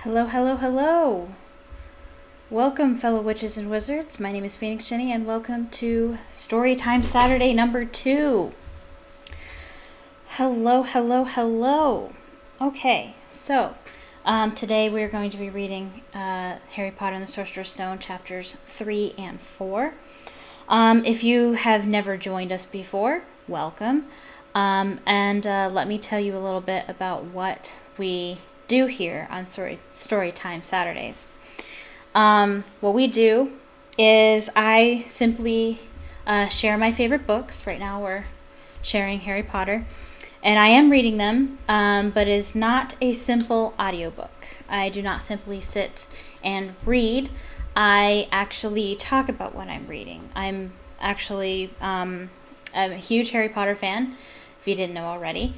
Hello, hello, hello. Welcome, fellow witches and wizards. My name is Phoenix Jenny, and welcome to Storytime Saturday number 2. Hello, hello, hello. Okay, so today we're going to be reading Harry Potter and the Sorcerer's Stone chapters 3 and 4. If you have never joined us before, welcome. And let me tell you a little bit about what we do here on Storytime Saturdays. What we do is I simply share my favorite books. Right now we're sharing Harry Potter, and I am reading them, but it is not a simple audiobook. I do not simply sit and read. I actually talk about what I'm reading. I'm a huge Harry Potter fan, if you didn't know already.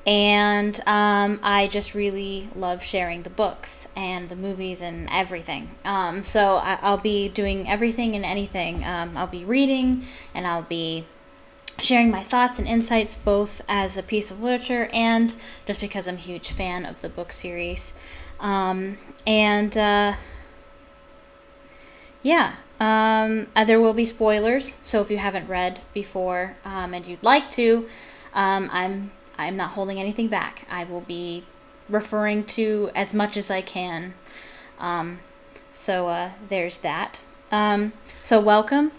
And I just really love sharing the books and the movies and everything. So I'll be doing everything and anything. I'll be reading, and I'll be sharing my thoughts and insights, both as a piece of literature and just because I'm a huge fan of the book series. There will be spoilers. So if you haven't read before and you'd like to, I'm not holding anything back. I will be referring to as much as I can. There's that. So welcome.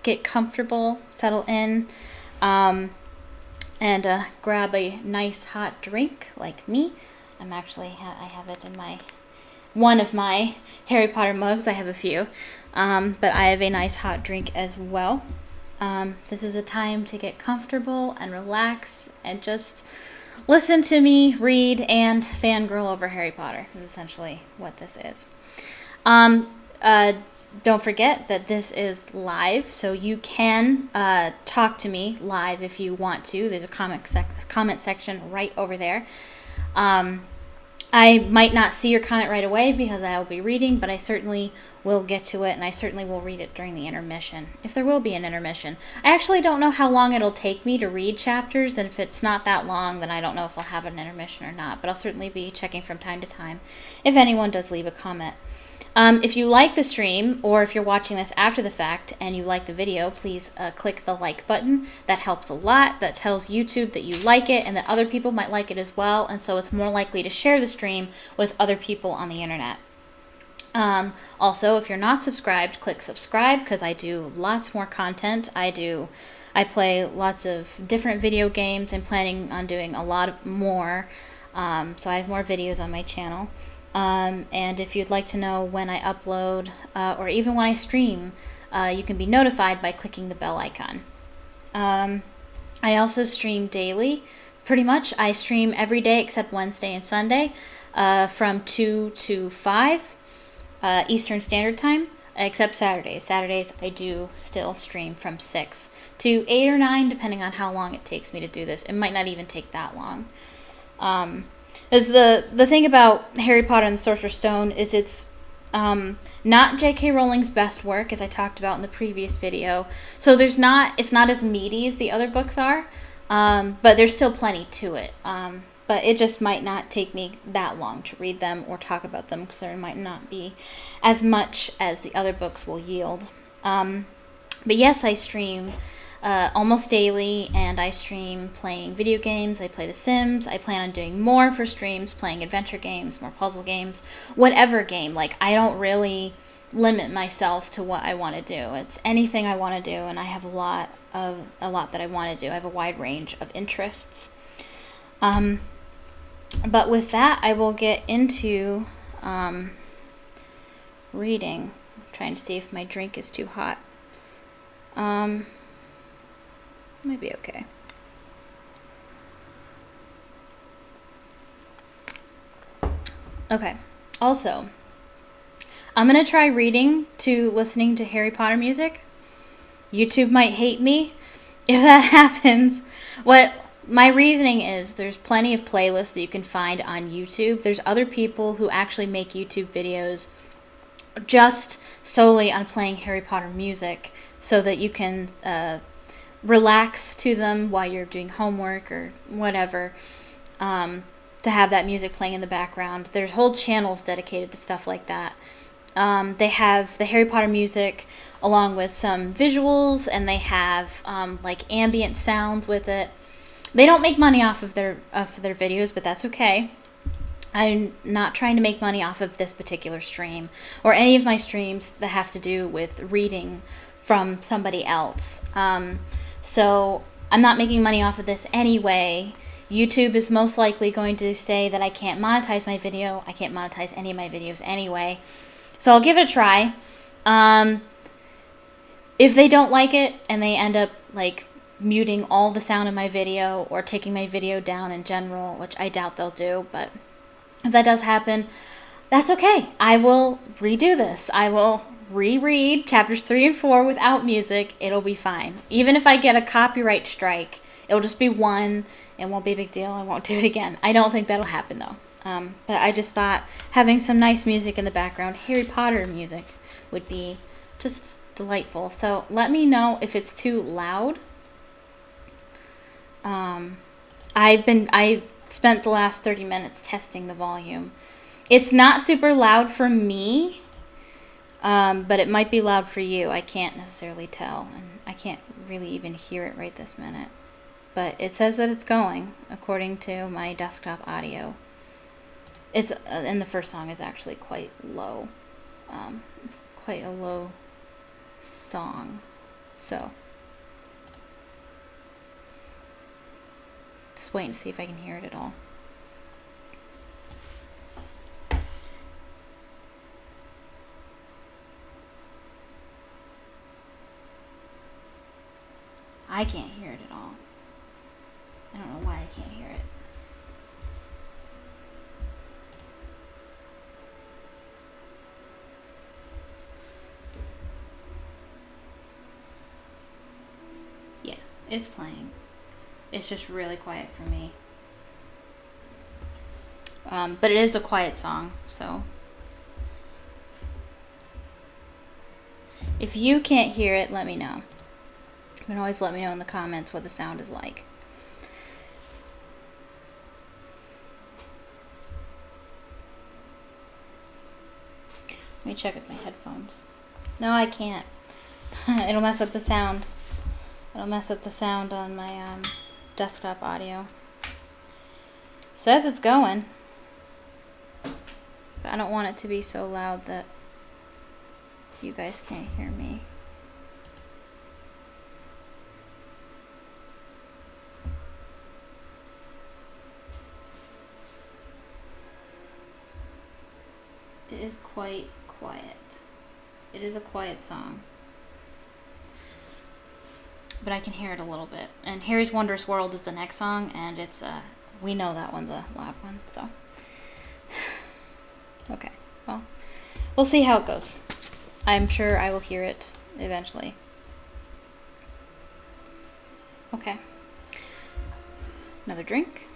Get comfortable, settle in, and grab a nice hot drink like me. I have it in one of my Harry Potter mugs. I have a few, but I have a nice hot drink as well. This is a time to get comfortable and relax and just listen to me read and fangirl over Harry Potter. This is essentially what this is. Don't forget that this is live, so you can talk to me live if you want to. There's a comment section right over there. I might not see your comment right away because I will be reading, but I certainly will get to it, and I certainly will read it during the intermission, if there will be an intermission. I actually don't know how long it'll take me to read chapters, and if it's not that long, then I don't know if I'll have an intermission or not, but I'll certainly be checking from time to time if anyone does leave a comment. If you like the stream, or if you're watching this after the fact and you like the video, please click the like button. That helps a lot. That tells YouTube that you like it and that other people might like it as well, and so it's more likely to share the stream with other people on the internet. Also, if you're not subscribed, click subscribe, because I do lots more content. I play lots of different video games. I'm planning on doing a lot more, so I have more videos on my channel. And if you'd like to know when I upload, or even when I stream, you can be notified by clicking the bell icon. I also stream daily. Pretty much, I stream every day except Wednesday and Sunday, from 2 to 5 Eastern Standard Time, except Saturdays. Saturdays, I do still stream from 6 to 8 or 9, depending on how long it takes me to do this. It might not even take that long. Is the thing about Harry Potter and the Sorcerer's Stone is it's not J.K. Rowling's best work, as I talked about in the previous video. So it's not as meaty as the other books are, but there's still plenty to it. But it just might not take me that long to read them or talk about them, because there might not be as much as the other books will yield. But yes, I stream almost daily, and I stream playing video games. I play The Sims. I plan on doing more for streams, playing adventure games, more puzzle games, whatever game. Like, I don't really limit myself to what I want to do. It's anything I want to do, and I have a lot that I want to do. I have a wide range of interests. But with that, I will get into reading. I'm trying to see if my drink is too hot. Maybe okay. Okay. Also, I'm going to try reading to listening to Harry Potter music. YouTube might hate me if that happens. What my reasoning is, there's plenty of playlists that you can find on YouTube. There's other people who actually make YouTube videos just solely on playing Harry Potter music, so that you can relax to them while you're doing homework or whatever. to have that music playing in the background. There's whole channels dedicated to stuff like that. They have the Harry Potter music along with some visuals, and they have like ambient sounds with it. They don't make money off of their videos, but that's okay. I'm not trying to make money off of this particular stream or any of my streams that have to do with reading from somebody else. So I'm not making money off of this anyway. YouTube is most likely going to say that I can't monetize my video. I can't monetize any of my videos anyway. So I'll give it a try. If they don't like it and they end up like muting all the sound in my video or taking my video down in general, which I doubt they'll do, but if that does happen, that's okay. I will redo this. I will reread chapters 3 and 4 without music. It'll be fine. Even if I get a copyright strike, it'll just be one. It won't be a big deal. I won't do it again. I don't think that'll happen though. But I just thought having some nice music in the background, Harry Potter music, would be just delightful. So let me know if it's too loud. I spent the last 30 minutes testing the volume. It's not super loud for me, but it might be loud for you. I can't necessarily tell, and I can't really even hear it right this minute. But it says that it's going, according to my desktop audio. It's and the first song is actually quite low. It's quite a low song, so just waiting to see if I can hear it at all. I can't hear it at all. I don't know why I can't hear it. Yeah, it's playing. It's just really quiet for me. But it is a quiet song, so if you can't hear it, let me know. You can always let me know in the comments what the sound is like. Let me check with my headphones. No, I can't. It'll mess up the sound. It'll mess up the sound on my desktop audio. Says it's going. But I don't want it to be so loud that you guys can't hear me. It is quite quiet. It is a quiet song. But I can hear it a little bit. And Harry's Wondrous World is the next song, and it's we know that one's a loud one, so okay. Well, we'll see how it goes. I'm sure I will hear it eventually. Okay. Another drink.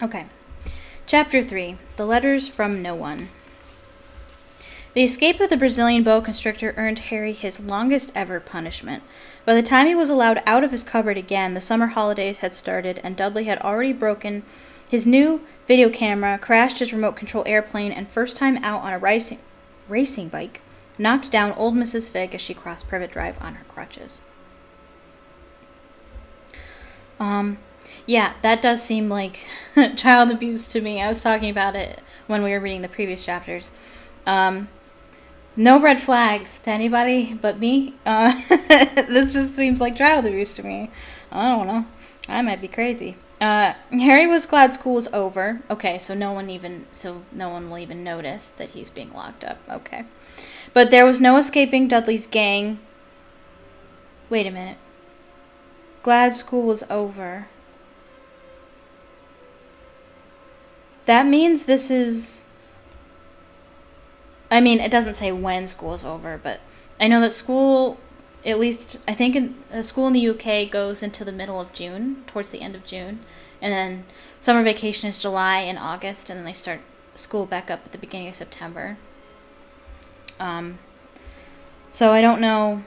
Okay. Chapter 3. The Letters from No One. The escape of the Brazilian boa constrictor earned Harry his longest ever punishment. By the time he was allowed out of his cupboard again, the summer holidays had started, and Dudley had already broken his new video camera, crashed his remote control airplane, and first time out on a racing bike, knocked down old Mrs. Figg as she crossed Privet Drive on her crutches. Yeah, that does seem like child abuse to me. I was talking about it when we were reading the previous chapters. No red flags to anybody but me. This just seems like child abuse to me. I don't know. I might be crazy. Harry was glad school was over. Okay, so no one will even notice that he's being locked up. Okay. But there was no escaping Dudley's gang. Wait a minute. Glad school was over. That means this is... I mean, it doesn't say when school is over, but I know that school, at least, I think school in the UK goes into the middle of June, towards the end of June. And then summer vacation is July and August, and then they start school back up at the beginning of September. So I don't know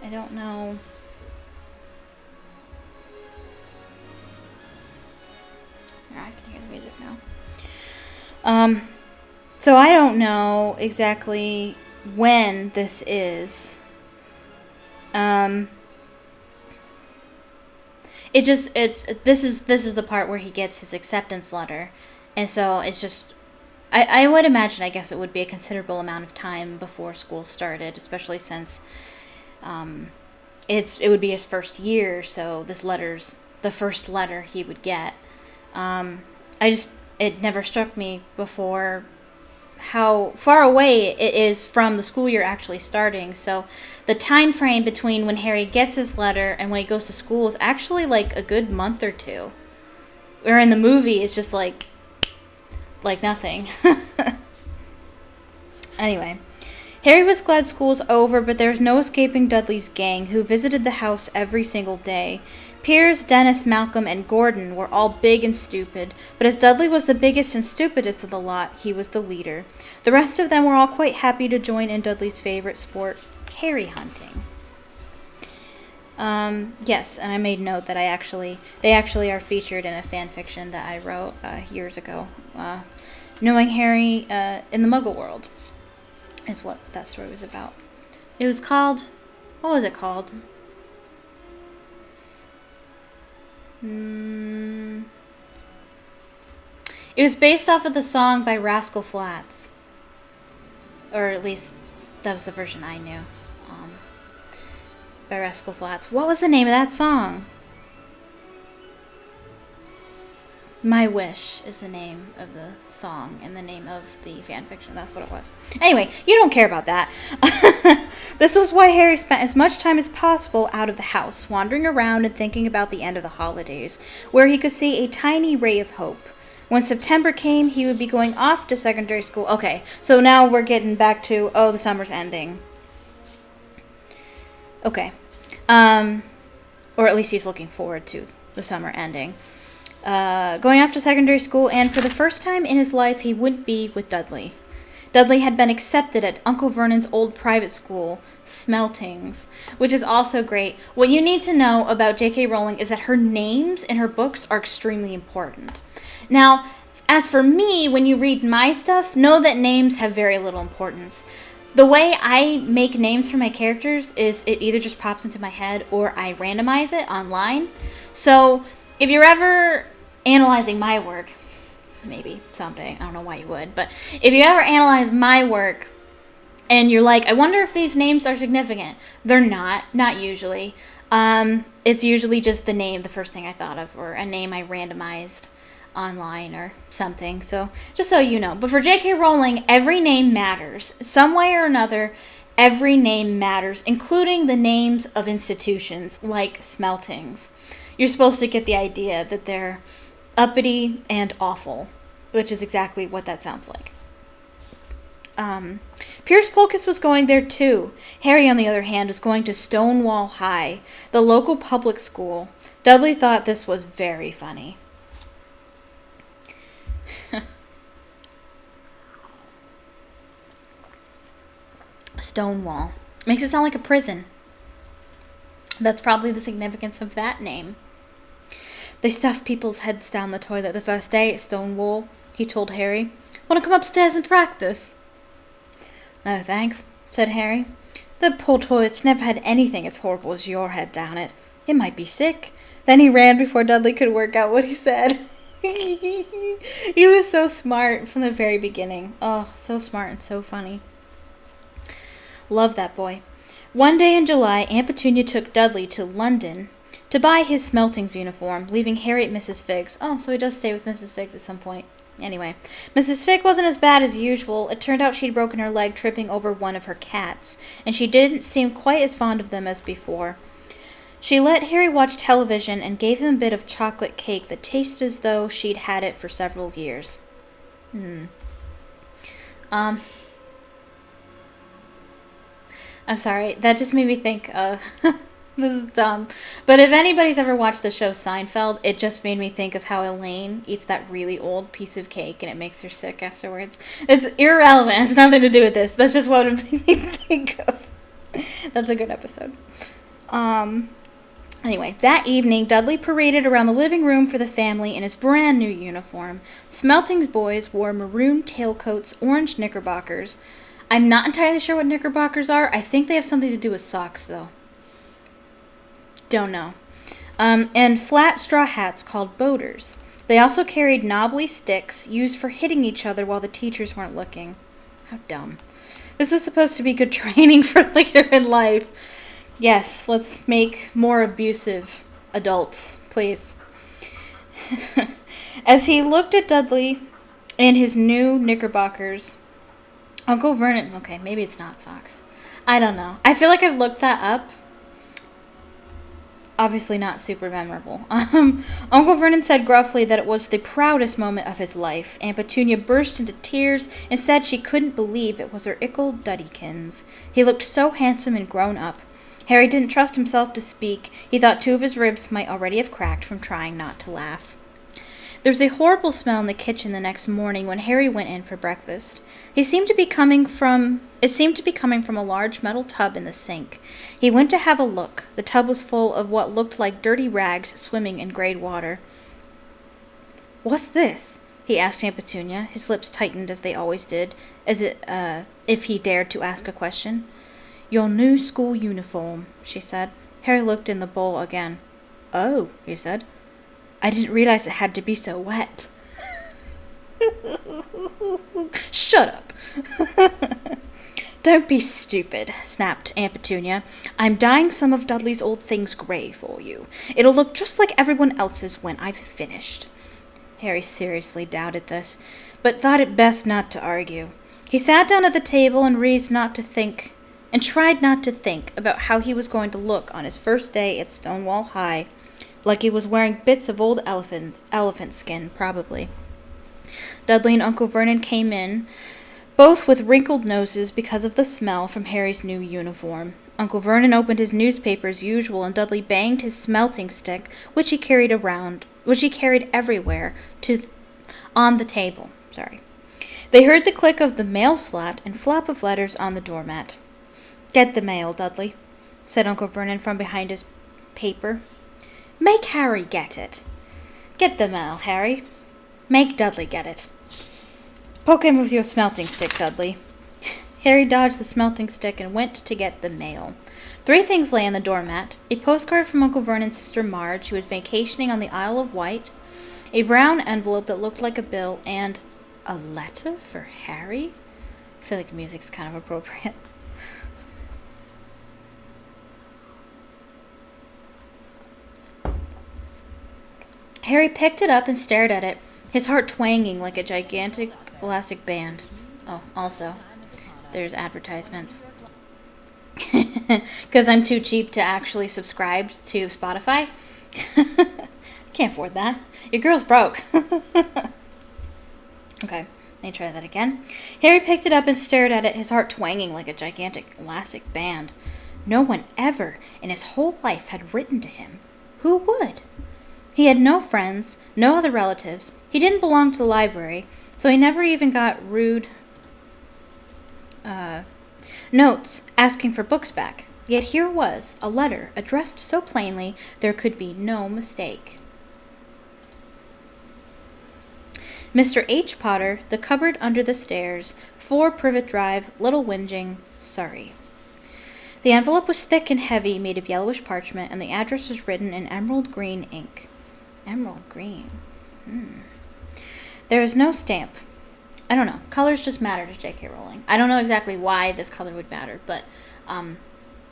I don't know. I can hear the music now. So I don't know exactly when this is. This is the part where he gets his acceptance letter, and so it's just. I would imagine, I guess it would be a considerable amount of time before school started, especially since it would be his first year, so this letter's the first letter he would get. It never struck me before how far away it is from the school year actually starting. So the time frame between when Harry gets his letter and when he goes to school is actually like a good month or two. Where in the movie it's just like nothing. Anyway, Harry was glad school was over, but there was no escaping Dudley's gang, who visited the house every single day. Piers, Dennis, Malcolm, and Gordon were all big and stupid, but as Dudley was the biggest and stupidest of the lot, he was the leader. The rest of them were all quite happy to join in Dudley's favorite sport, Harry hunting. Yes, and I made note that they actually are featured in a fan fiction that I wrote years ago. Knowing Harry in the Muggle world is what that story was about. It was called... What was it called? It was based off of the song by Rascal Flatts. Or at least, that was the version I knew. By Rascal Flatts. What was the name of that song? My Wish is the name of the song and the name of the fanfiction. That's what it was. Anyway, you don't care about that. This was why Harry spent as much time as possible out of the house, wandering around and thinking about the end of the holidays, where he could see a tiny ray of hope. When September came, he would be going off to secondary school. Okay, so now we're getting back to, the summer's ending. Okay. Or at least he's looking forward to the summer ending. Going off to secondary school, and for the first time in his life, he would be with Dudley. Dudley had been accepted at Uncle Vernon's old private school, Smeltings, which is also great. What you need to know about J.K. Rowling is that her names in her books are extremely important. Now, as for me, when you read my stuff, know that names have very little importance. The way I make names for my characters is it either just pops into my head or I randomize it online. So, if you're ever analyzing my work, maybe someday, I don't know why you would, but if you ever analyze my work and you're like, I wonder if these names are significant, they're not usually. It's usually just the name, the first thing I thought of, or a name I randomized online or something. So just so you know. But for J.K. Rowling, every name matters. Some way or another, every name matters, including the names of institutions like Smeltings. You're supposed to get the idea that they're uppity and awful, which is exactly what that sounds like. Piers Polkiss was going there too. Harry, on the other hand, was going to Stonewall High, the local public school. Dudley thought this was very funny. Stonewall. Makes it sound like a prison. That's probably the significance of that name. They stuffed people's heads down the toilet the first day at Stonewall, he told Harry. Want to come upstairs and practice? No, thanks, said Harry. The poor toilets never had anything as horrible as your head down it. It might be sick. Then he ran before Dudley could work out what he said. He was so smart from the very beginning. Oh, so smart and so funny. Love that boy. One day in July, Aunt Petunia took Dudley to London to buy his Smeltings uniform, leaving Harry at Mrs. Figg's. Oh, so he does stay with Mrs. Figg's at some point. Anyway, Mrs. Figg wasn't as bad as usual. It turned out she'd broken her leg tripping over one of her cats, and she didn't seem quite as fond of them as before. She let Harry watch television and gave him a bit of chocolate cake that tasted as though she'd had it for several years. I'm sorry, that just made me think of... This is dumb. But if anybody's ever watched the show Seinfeld, it just made me think of how Elaine eats that really old piece of cake and it makes her sick afterwards. It's irrelevant. It has nothing to do with this. That's just what it made me think of. That's a good episode. Anyway, that evening, Dudley paraded around the living room for the family in his brand new uniform. Smelting's boys wore maroon tailcoats, orange knickerbockers. I'm not entirely sure what knickerbockers are. I think they have something to do with socks, though. Don't know. And flat straw hats called boaters. They also carried knobbly sticks used for hitting each other while the teachers weren't looking. How dumb. This is supposed to be good training for later in life. Yes, let's make more abusive adults, please. As he looked at Dudley and his new knickerbockers, Uncle Vernon... Okay, maybe it's not socks. I don't know. I feel like I've looked that up. Obviously not super memorable. Uncle Vernon said gruffly that it was the proudest moment of his life. Aunt Petunia burst into tears and said she couldn't believe it was her ickle Duddykins. He looked so handsome and grown up. Harry didn't trust himself to speak. He thought 2 of his ribs might already have cracked from trying not to laugh. There was a horrible smell in the kitchen the next morning when Harry went in for breakfast. It seemed to be coming from a large metal tub in the sink. He went to have a look. The tub was full of what looked like dirty rags swimming in grey water. "What's this?" he asked Aunt Petunia. His lips tightened as they always did, if he dared to ask a question. "Your new school uniform," she said. Harry looked in the bowl again. "Oh," he said. "I didn't realize it had to be so wet." Shut up. "Don't be stupid," snapped Aunt Petunia. "I'm dyeing some of Dudley's old things grey for you. It'll look just like everyone else's when I've finished." Harry seriously doubted this, but thought it best not to argue. He sat down at the table and tried not to think about how he was going to look on his first day at Stonewall High, like he was wearing bits of old elephant skin, probably. Dudley and Uncle Vernon came in, both with wrinkled noses because of the smell from Harry's new uniform. Uncle Vernon opened his newspaper as usual, and Dudley banged his smelting stick, which he carried everywhere, on the table. They heard the click of the mail slot and flop of letters on the doormat. "Get the mail, Dudley," said Uncle Vernon from behind his paper. "Make Harry get it." "Get the mail, Harry." "Make Dudley get it." "Poke him with your smelting stick, Dudley." Harry dodged the smelting stick and went to get the mail. 3 things lay on the doormat: a postcard from Uncle Vernon's sister Marge, who was vacationing on the Isle of Wight, a brown envelope that looked like a bill, and a letter for Harry? I feel like music's kind of appropriate. Harry picked it up and stared at it, his heart twanging like a gigantic elastic band. Oh, also, there's advertisements. Because I'm too cheap to actually subscribe to Spotify. Can't afford that. Your girl's broke. Okay, let me try that again. Harry picked it up and stared at it, his heart twanging like a gigantic elastic band. No one ever in his whole life had written to him. Who would? He had no friends, no other relatives. He didn't belong to the library, so he never even got rude notes asking for books back. Yet here was a letter addressed so plainly there could be no mistake. Mr. H. Potter, The Cupboard Under the Stairs, 4 Privet Drive, Little Whinging, Surrey. The envelope was thick and heavy, made of yellowish parchment, and the address was written in emerald green ink. Emerald green. There is no stamp. I don't know. Colors just matter to J.K. Rowling. I don't know exactly why this color would matter, but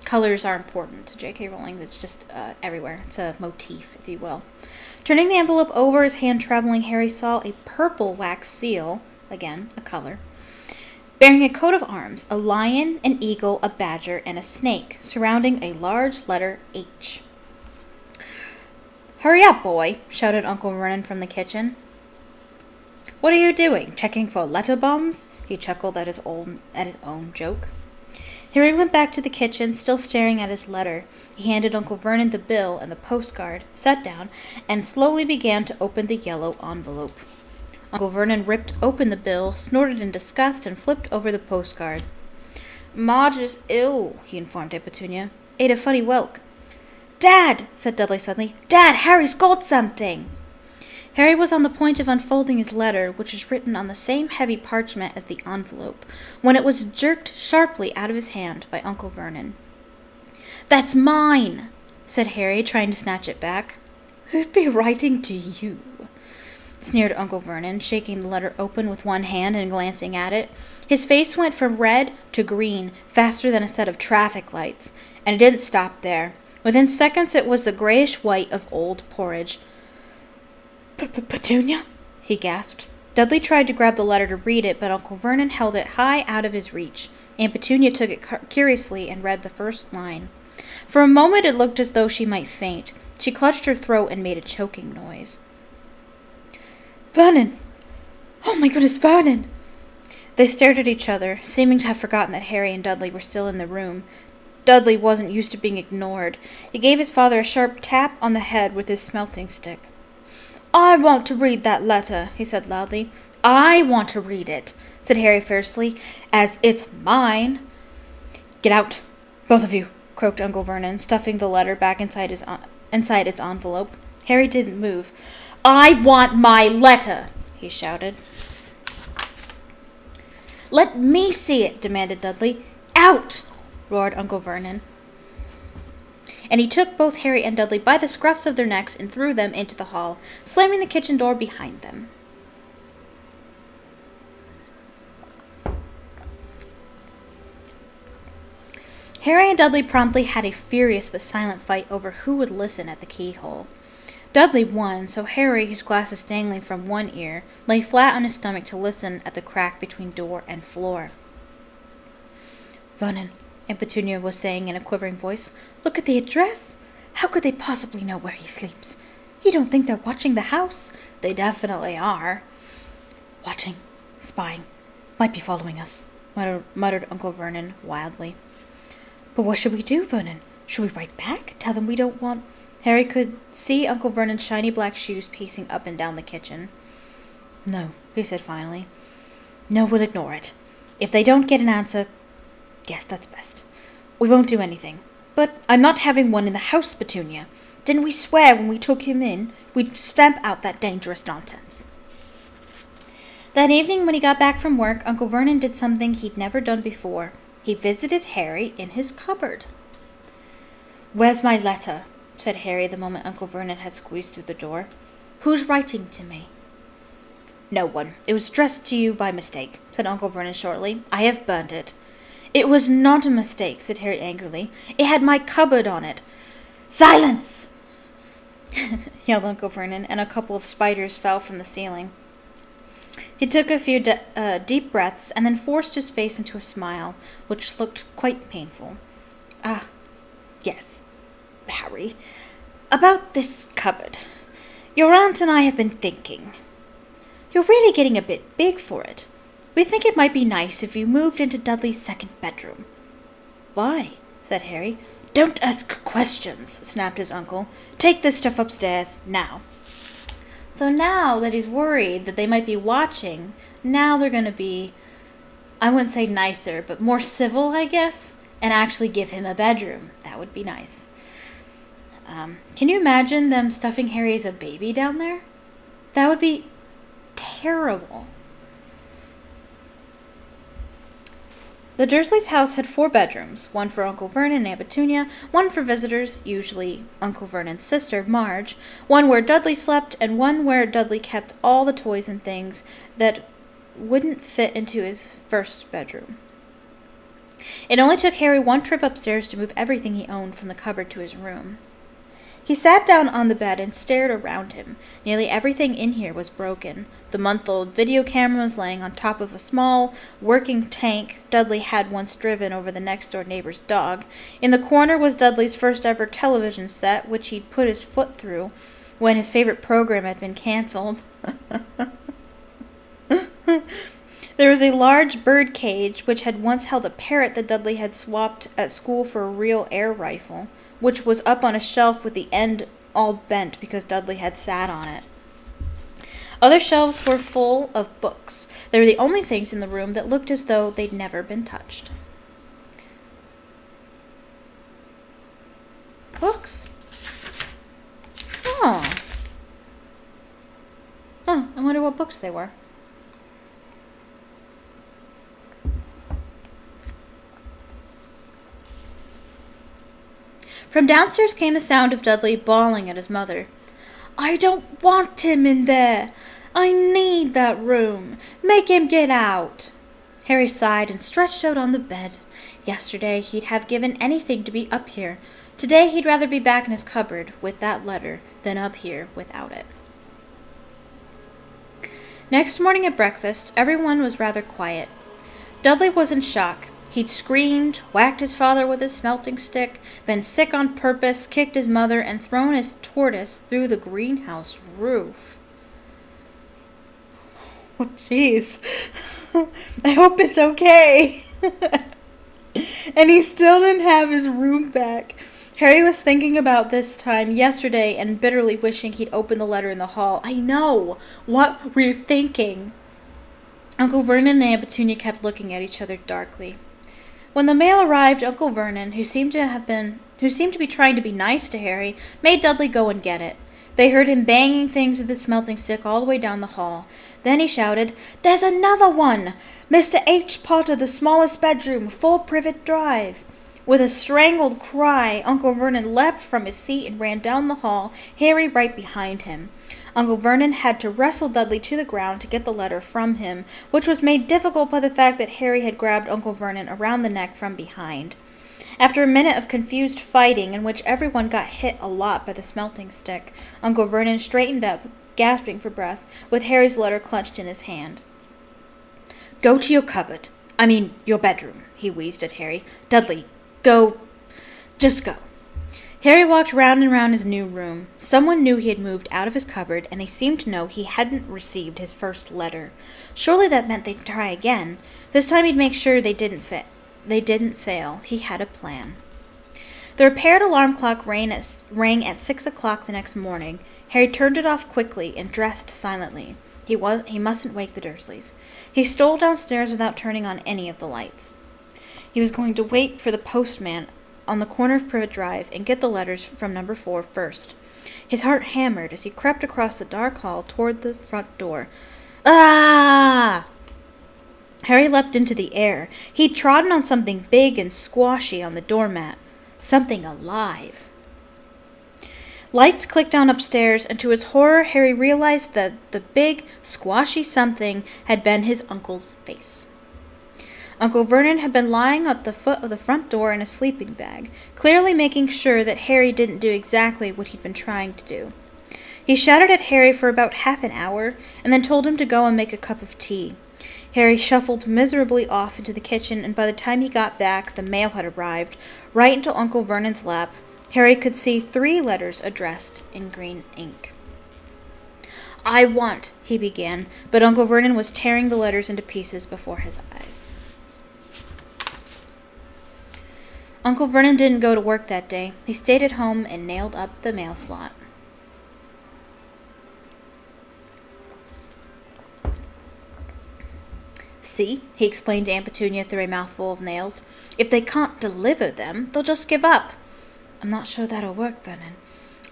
colors are important to J.K. Rowling. It's just everywhere. It's a motif, if you will. Turning the envelope over, his hand trembling, Harry saw a purple wax seal, again, a color, bearing a coat of arms, a lion, an eagle, a badger, and a snake, surrounding a large letter H. "Hurry up, boy," shouted Uncle Vernon from the kitchen. "What are you doing, checking for letter bombs?" He chuckled at his own joke. Harry went back to the kitchen, still staring at his letter. He handed Uncle Vernon the bill and the postcard, sat down, and slowly began to open the yellow envelope. Uncle Vernon ripped open the bill, snorted in disgust, and flipped over the postcard. "Marge is ill," he informed Aunt Petunia. "Ate a funny whelk. Dad, said Dudley suddenly. Dad, Harry's got something. Harry was on the point of unfolding his letter, which was written on the same heavy parchment as the envelope, when it was jerked sharply out of his hand by Uncle Vernon. That's mine, said Harry, trying to snatch it back. Who'd be writing to you? Sneered Uncle Vernon, shaking the letter open with one hand and glancing at it. His face went from red to green faster than a set of traffic lights, and it didn't stop there. Within seconds it was the grayish-white of old porridge. Petunia? He gasped. Dudley tried to grab the letter to read it, but Uncle Vernon held it high out of his reach. Aunt Petunia took it curiously and read the first line. For a moment it looked as though she might faint. She clutched her throat and made a choking noise. Vernon! Oh my goodness, Vernon! They stared at each other, seeming to have forgotten that Harry and Dudley were still in the room. Dudley wasn't used to being ignored. He gave his father a sharp tap on the head with his smelting stick. I want to read that letter, he said loudly. I want to read it, said Harry fiercely, as it's mine. Get out, both of you, croaked Uncle Vernon, stuffing the letter back inside its envelope. Harry didn't move. I want my letter, he shouted. Let me see it, demanded Dudley. Out, roared Uncle Vernon. And he took both Harry and Dudley by the scruffs of their necks and threw them into the hall, slamming the kitchen door behind them. Harry and Dudley promptly had a furious but silent fight over who would listen at the keyhole. Dudley won, so Harry, his glasses dangling from one ear, lay flat on his stomach to listen at the crack between door and floor. Vernon, Aunt Petunia was saying in a quivering voice, look at the address. How could they possibly know where he sleeps? You don't think they're watching the house? They definitely are. Watching, spying, might be following us, muttered Uncle Vernon wildly. But what should we do, Vernon? Should we write back? Tell them we don't want... Harry could see Uncle Vernon's shiny black shoes pacing up and down the kitchen. No, he said finally. No, we'll ignore it. If they don't get an answer, yes, that's best. We won't do anything. But I'm not having one in the house, Petunia. Didn't we swear when we took him in we'd stamp out that dangerous nonsense? That evening when he got back from work, Uncle Vernon did something he'd never done before. He visited Harry in his cupboard. Where's my letter? Said Harry the moment Uncle Vernon had squeezed through the door. Who's writing to me? No one. It was addressed to you by mistake, said Uncle Vernon shortly. I have burned it. It was not a mistake, said Harry angrily. It had my cupboard on it. Silence! yelled Uncle Vernon, and a couple of spiders fell from the ceiling. He took a few deep breaths and then forced his face into a smile, which looked quite painful. Ah, yes, Harry. About this cupboard. Your aunt and I have been thinking. You're really getting a bit big for it. We think it might be nice if you moved into Dudley's second bedroom. Why? Said Harry. Don't ask questions, snapped his uncle. Take this stuff upstairs, now. So now that he's worried that they might be watching, now they're going to be, I wouldn't say nicer, but more civil, I guess, and actually give him a bedroom. That would be nice. Can you imagine them stuffing Harry as a baby down there? That would be terrible. The Dursleys' house had 4 bedrooms, one for Uncle Vernon and Aunt Petunia, one for visitors, usually Uncle Vernon's sister, Marge, one where Dudley slept, and one where Dudley kept all the toys and things that wouldn't fit into his first bedroom. It only took Harry one trip upstairs to move everything he owned from the cupboard to his room. He sat down on the bed and stared around him. Nearly everything in here was broken. The month-old video camera was laying on top of a small, working tank Dudley had once driven over the next-door neighbor's dog. In the corner was Dudley's first-ever television set, which he'd put his foot through when his favorite program had been canceled. There was a large bird cage, which had once held a parrot that Dudley had swapped at school for a real air rifle, which was up on a shelf with the end all bent because Dudley had sat on it. Other shelves were full of books. They were the only things in the room that looked as though they'd never been touched. Books? they were. From downstairs came the sound of Dudley bawling at his mother. "I don't want him in there. I need that room. Make him get out." Harry sighed and stretched out on the bed. Yesterday he'd have given anything to be up here. Today he'd rather be back in his cupboard with that letter than up here without it. Next morning at breakfast, everyone was rather quiet. Dudley was in shock. He'd screamed, whacked his father with his smelting stick, been sick on purpose, kicked his mother, and thrown his tortoise through the greenhouse roof. Oh, jeez. I hope it's okay. And he still didn't have his room back. Harry was thinking about this time yesterday and bitterly wishing he'd opened the letter in the hall. I know. What were you thinking? Uncle Vernon and Aunt Petunia kept looking at each other darkly. When the mail arrived, Uncle Vernon, who seemed to be trying to be nice to Harry, made Dudley go and get it. They heard him banging things with the smelting stick all the way down the hall. Then he shouted, "There's another one! Mr. H. Potter, the smallest bedroom, 4 Privet Drive." With a strangled cry, Uncle Vernon leapt from his seat and ran down the hall, Harry right behind him. Uncle Vernon had to wrestle Dudley to the ground to get the letter from him, which was made difficult by the fact that Harry had grabbed Uncle Vernon around the neck from behind. After a minute of confused fighting, in which everyone got hit a lot by the smelting stick, Uncle Vernon straightened up, gasping for breath, with Harry's letter clenched in his hand. "Go to your cupboard. Your bedroom," he wheezed at Harry. "Dudley, go. Just go." Harry walked round and round his new room. Someone knew he had moved out of his cupboard, and they seemed to know he hadn't received his first letter. Surely that meant they'd try again. This time he'd make sure they didn't fail. He had a plan. The repaired alarm clock rang at 6 o'clock the next morning. Harry turned it off quickly and dressed silently. He mustn't wake the Dursleys. He stole downstairs without turning on any of the lights. He was going to wait for the postman on the corner of Privet Drive and get the letters from number 4 first. His heart hammered as he crept across the dark hall toward the front door. Ah! Harry leapt into the air. He'd trodden on something big and squashy on the doormat. Something alive. Lights clicked on upstairs, and to his horror, Harry realized that the big, squashy something had been his uncle's face. Uncle Vernon had been lying at the foot of the front door in a sleeping bag, clearly making sure that Harry didn't do exactly what he'd been trying to do. He shouted at Harry for about half an hour, and then told him to go and make a cup of tea. Harry shuffled miserably off into the kitchen, and by the time he got back, the mail had arrived, right into Uncle Vernon's lap. Harry could see 3 letters addressed in green ink. "I want," he began, but Uncle Vernon was tearing the letters into pieces before his eyes. Uncle Vernon didn't go to work that day. He stayed at home and nailed up the mail slot. "See," he explained to Aunt Petunia through a mouthful of nails, "if they can't deliver them, they'll just give up." "I'm not sure that'll work, Vernon."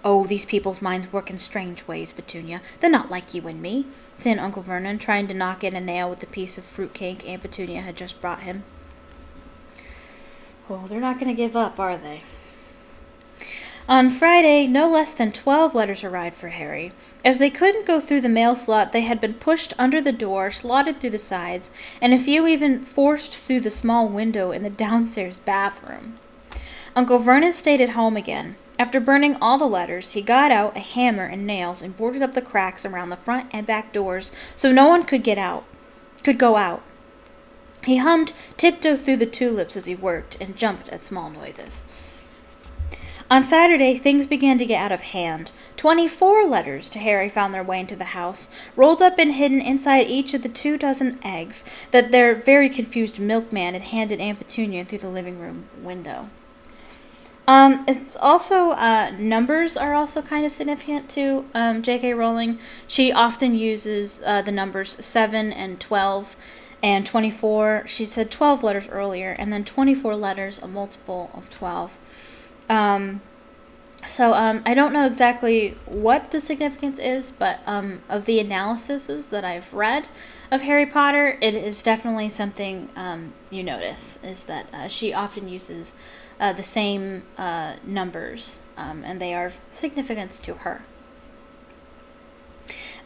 "Oh, these people's minds work in strange ways, Petunia. They're not like you and me," said Uncle Vernon, trying to knock in a nail with the piece of fruitcake Aunt Petunia had just brought him. Well, they're not going to give up, are they? On Friday, no less than 12 letters arrived for Harry. As they couldn't go through the mail slot, they had been pushed under the door, slotted through the sides, and a few even forced through the small window in the downstairs bathroom. Uncle Vernon stayed at home again. After burning all the letters, he got out a hammer and nails and boarded up the cracks around the front and back doors so no one could go out. He hummed "Tiptoe Through the Tulips" as he worked and jumped at small noises. On Saturday, things began to get out of hand. 24 letters to Harry found their way into the house, rolled up and hidden inside each of the 24 eggs that their very confused milkman had handed Aunt Petunia through the living room window. It's also, numbers are also kind of significant to J.K. Rowling. She often uses the numbers 7 and 12 and 24. She said 12 letters earlier, and then 24 letters, a multiple of 12. So I don't know exactly what the significance is, but of the analyses that I've read of Harry Potter, it is definitely something you notice, is that she often uses the same numbers, and they are of significance to her.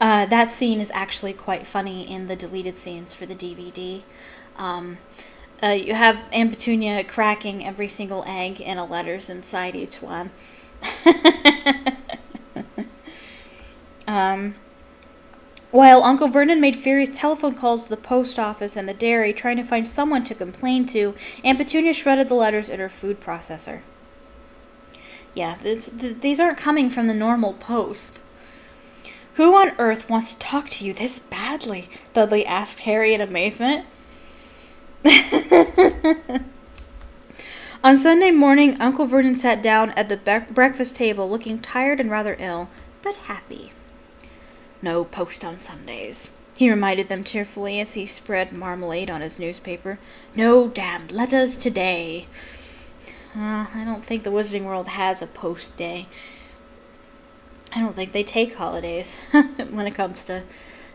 That scene is actually quite funny in the deleted scenes for the DVD. You have Aunt Petunia cracking every single egg and a letters inside each one. While Uncle Vernon made furious telephone calls to the post office and the dairy trying to find someone to complain to, Aunt Petunia shredded the letters in her food processor. Yeah, these aren't coming from the normal post. Who on earth wants to talk to you this badly? Dudley asked Harry in amazement. On Sunday morning, Uncle Vernon sat down at the breakfast table looking tired and rather ill, but happy. No post on Sundays, he reminded them tearfully as he spread marmalade on his newspaper. No damned letters today. I don't think the Wizarding World has a post day. I don't think they take holidays when it comes to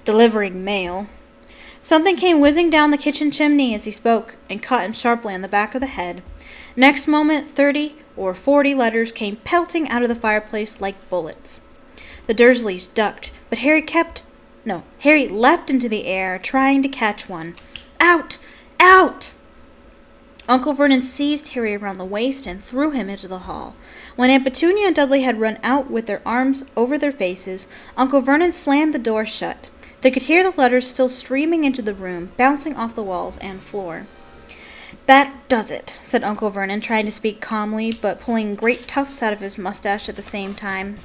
delivering mail. Something came whizzing down the kitchen chimney as he spoke and caught him sharply on the back of the head. Next moment, 30 or 40 letters came pelting out of the fireplace like bullets. The Dursleys ducked, but Harry leapt into the air, trying to catch one. Out! Out! Uncle Vernon seized Harry around the waist and threw him into the hall. When Aunt Petunia and Dudley had run out with their arms over their faces, Uncle Vernon slammed the door shut. They could hear the letters still streaming into the room, bouncing off the walls and floor. That does it, said Uncle Vernon, trying to speak calmly, but pulling great tufts out of his mustache at the same time.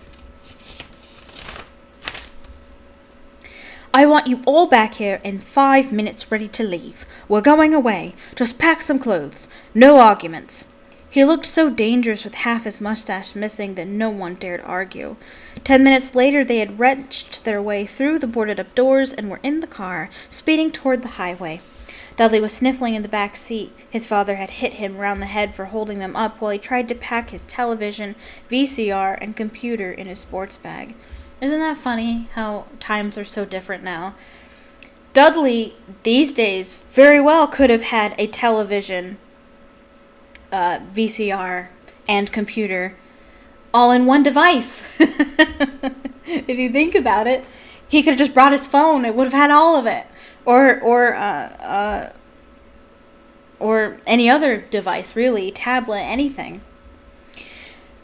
I want you all back here in 5 minutes ready to leave. We're going away. Just pack some clothes. No arguments. He looked so dangerous with half his mustache missing that no one dared argue. 10 minutes later they had wrenched their way through the boarded-up doors and were in the car, speeding toward the highway. Dudley was sniffling in the back seat. His father had hit him round the head for holding them up while he tried to pack his television, VCR, and computer in his sports bag. Isn't that funny how times are so different now? Dudley, these days, very well could have had a television, VCR, and computer all in one device. If you think about it, he could have just brought his phone. It would have had all of it. Or any other device, really, tablet, anything.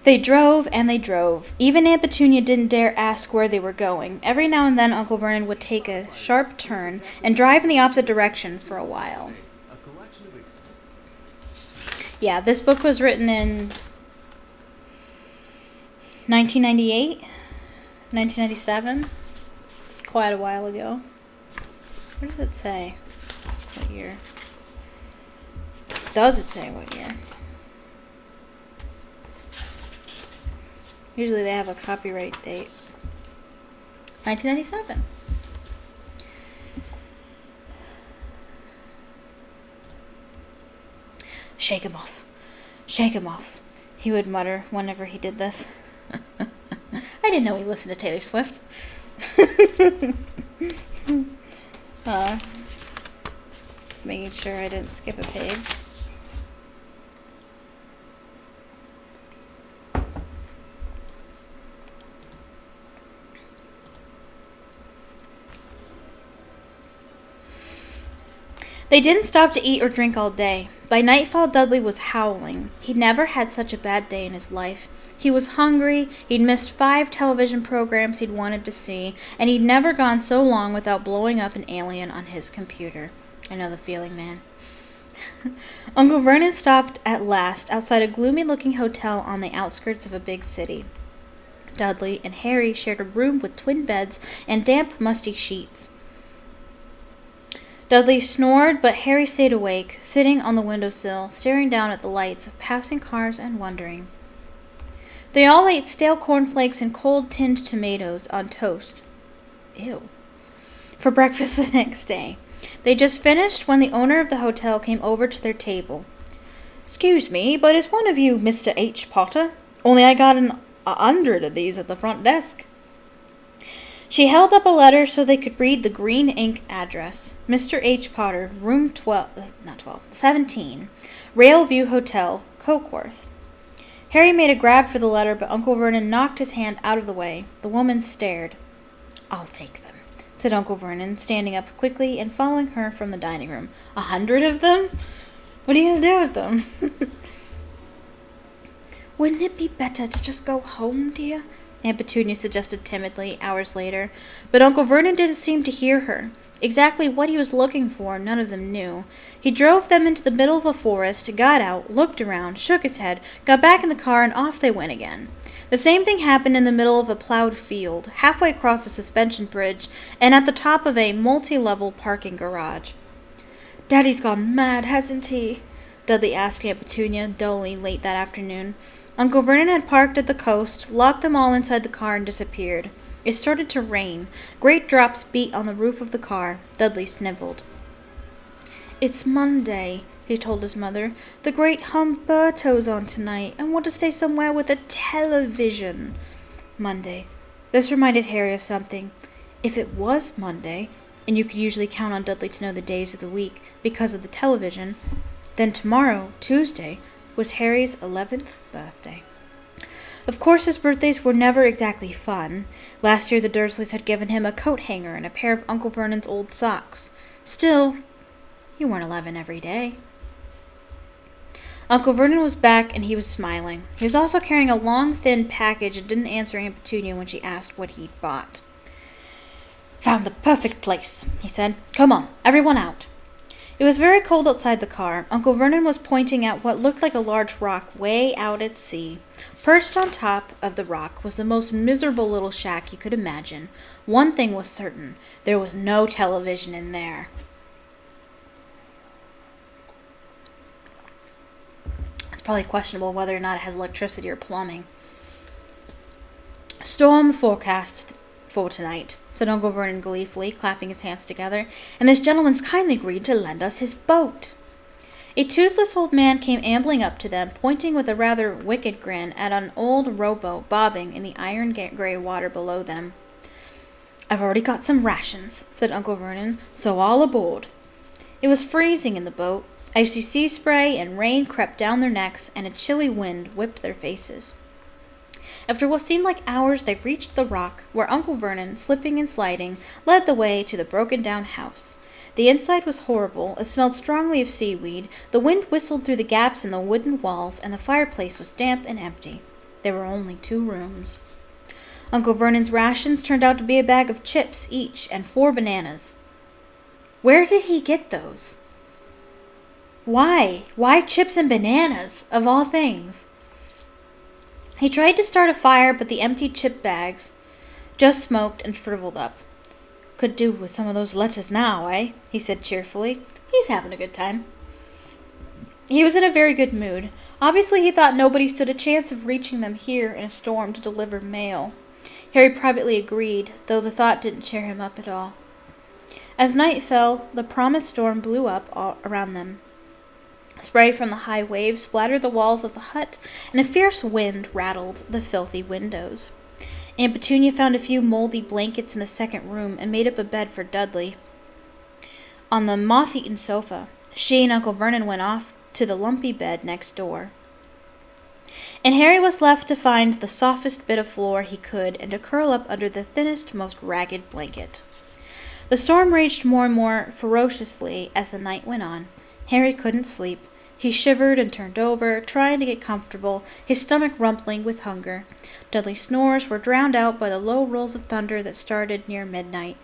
They drove and they drove. Even Aunt Petunia didn't dare ask where they were going. Every now and then Uncle Vernon would take a sharp turn and drive in the opposite direction for a while. Yeah, this book was written in 1998, 1997, quite a while ago. What does it say? What year? Does it say what year? Usually they have a copyright date. 1997. Shake him off. Shake him off, he would mutter whenever he did this. I didn't know he listened to Taylor Swift. Just making sure I didn't skip a page. They didn't stop to eat or drink all day. By nightfall, Dudley was howling. He'd never had such a bad day in his life. He was hungry, he'd missed 5 television programs he'd wanted to see, and he'd never gone so long without blowing up an alien on his computer. I know the feeling, man. Uncle Vernon stopped at last outside a gloomy-looking hotel on the outskirts of a big city. Dudley and Harry shared a room with twin beds and damp, musty sheets. Dudley snored, but Harry stayed awake, sitting on the windowsill, staring down at the lights of passing cars and wondering. They all ate stale cornflakes and cold tinned tomatoes on toast. Ew. For breakfast the next day. They just finished when the owner of the hotel came over to their table. "Excuse me, but is one of you Mr. H. Potter? Only I got an 100 of these at the front desk. She held up a letter so they could read the green ink address. Mr. H. Potter, room 17, Railview Hotel, Cokeworth. Harry made a grab for the letter, but Uncle Vernon knocked his hand out of the way. The woman stared. "I'll take them," said Uncle Vernon, standing up quickly and following her from the dining room. 100 of them? What are you going to do with them? "Wouldn't it be better to just go home, dear?" Aunt Petunia suggested timidly, hours later. But Uncle Vernon didn't seem to hear her. Exactly what he was looking for, none of them knew. He drove them into the middle of a forest, got out, looked around, shook his head, got back in the car, and off they went again. The same thing happened in the middle of a plowed field, halfway across a suspension bridge, and at the top of a multi-level parking garage. "Daddy's gone mad, hasn't he?" Dudley asked Aunt Petunia dully late that afternoon. Uncle Vernon had parked at the coast, locked them all inside the car, and disappeared. It started to rain. Great drops beat on the roof of the car. Dudley sniveled. "It's Monday," he told his mother. "The great Humberto's on tonight, and want to stay somewhere with a television." Monday. This reminded Harry of something. If it was Monday, and you could usually count on Dudley to know the days of the week because of the television, then tomorrow, Tuesday, was Harry's 11th birthday. Of course, his birthdays were never exactly fun. Last year, the Dursleys had given him a coat hanger and a pair of Uncle Vernon's old socks. Still, you weren't 11 every day. Uncle Vernon was back, and he was smiling. He was also carrying a long, thin package and didn't answer Aunt Petunia when she asked what he'd bought. "Found the perfect place," he said. "Come on, everyone out." It was very cold outside the car. Uncle Vernon was pointing at what looked like a large rock way out at sea. Perched on top of the rock was the most miserable little shack you could imagine. One thing was certain. There was no television in there. It's probably questionable whether or not it has electricity or plumbing. "Storm forecast for tonight," said Uncle Vernon gleefully, clapping his hands together, "and this gentleman's kindly agreed to lend us his boat." A toothless old man came ambling up to them, pointing with a rather wicked grin at an old rowboat bobbing in the iron-gray water below them. "I've already got some rations," said Uncle Vernon, "so all aboard." It was freezing in the boat. Icy sea spray and rain crept down their necks, and a chilly wind whipped their faces. After what seemed like hours, they reached the rock, where Uncle Vernon, slipping and sliding, led the way to the broken-down house. The inside was horrible. It smelled strongly of seaweed. The wind whistled through the gaps in the wooden walls, and the fireplace was damp and empty. There were only 2 rooms. Uncle Vernon's rations turned out to be a bag of chips each and 4 bananas. Where did he get those? Why? Why chips and bananas, of all things? He tried to start a fire, but the empty chip bags just smoked and shriveled up. "Could do with some of those lettuce now, eh?" he said cheerfully. He's having a good time. He was in a very good mood. Obviously, he thought nobody stood a chance of reaching them here in a storm to deliver mail. Harry privately agreed, though the thought didn't cheer him up at all. As night fell, the promised storm blew up all around them. Spray from the high waves splattered the walls of the hut, and a fierce wind rattled the filthy windows. Aunt Petunia found a few moldy blankets in the second room and made up a bed for Dudley on the moth-eaten sofa. She and Uncle Vernon went off to the lumpy bed next door. And Harry was left to find the softest bit of floor he could and to curl up under the thinnest, most ragged blanket. The storm raged more and more ferociously as the night went on. Harry couldn't sleep. He shivered and turned over, trying to get comfortable, his stomach rumbling with hunger. Dudley's snores were drowned out by the low rolls of thunder that started near midnight.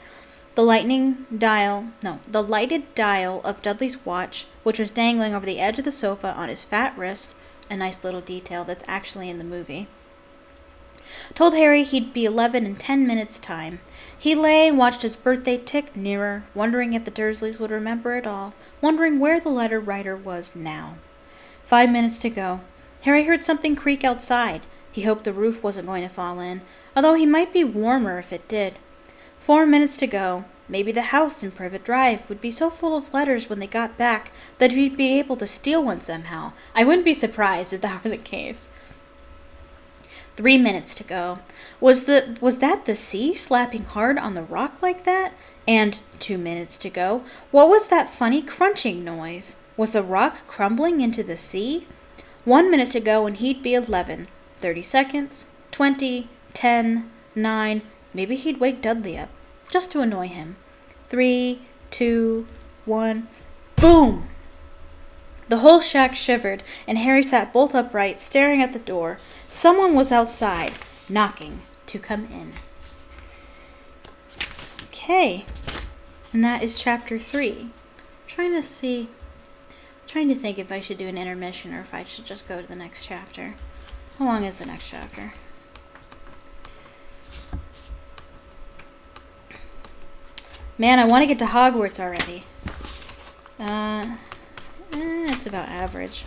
The lighted dial of Dudley's watch, which was dangling over the edge of the sofa on his fat wrist, a nice little detail that's actually in the movie, told Harry he'd be 11 in 10 minutes' time. He lay and watched his birthday tick nearer, wondering if the Dursleys would remember it all, wondering where the letter writer was now. 5 minutes to go. Harry heard something creak outside. He hoped the roof wasn't going to fall in, although he might be warmer if it did. 4 minutes to go. Maybe the house in Privet Drive would be so full of letters when they got back that he'd be able to steal one somehow. I wouldn't be surprised if that were the case. 3 minutes to go. Was that the sea slapping hard on the rock like that? And 2 minutes to go. What was that funny crunching noise? Was the rock crumbling into the sea? 1 minute to go and he'd be 11. 30 seconds. 20. 10. 9. Maybe he'd wake Dudley up. Just to annoy him. 3, 2, 1. Boom! The whole shack shivered, and Harry sat bolt upright, staring at the door. Someone was outside, knocking to come in. Okay. And that is chapter 3. Trying to think if I should do an intermission or if I should just go to the next chapter. How long is the next chapter? Man, I want to get to Hogwarts already. It's about average.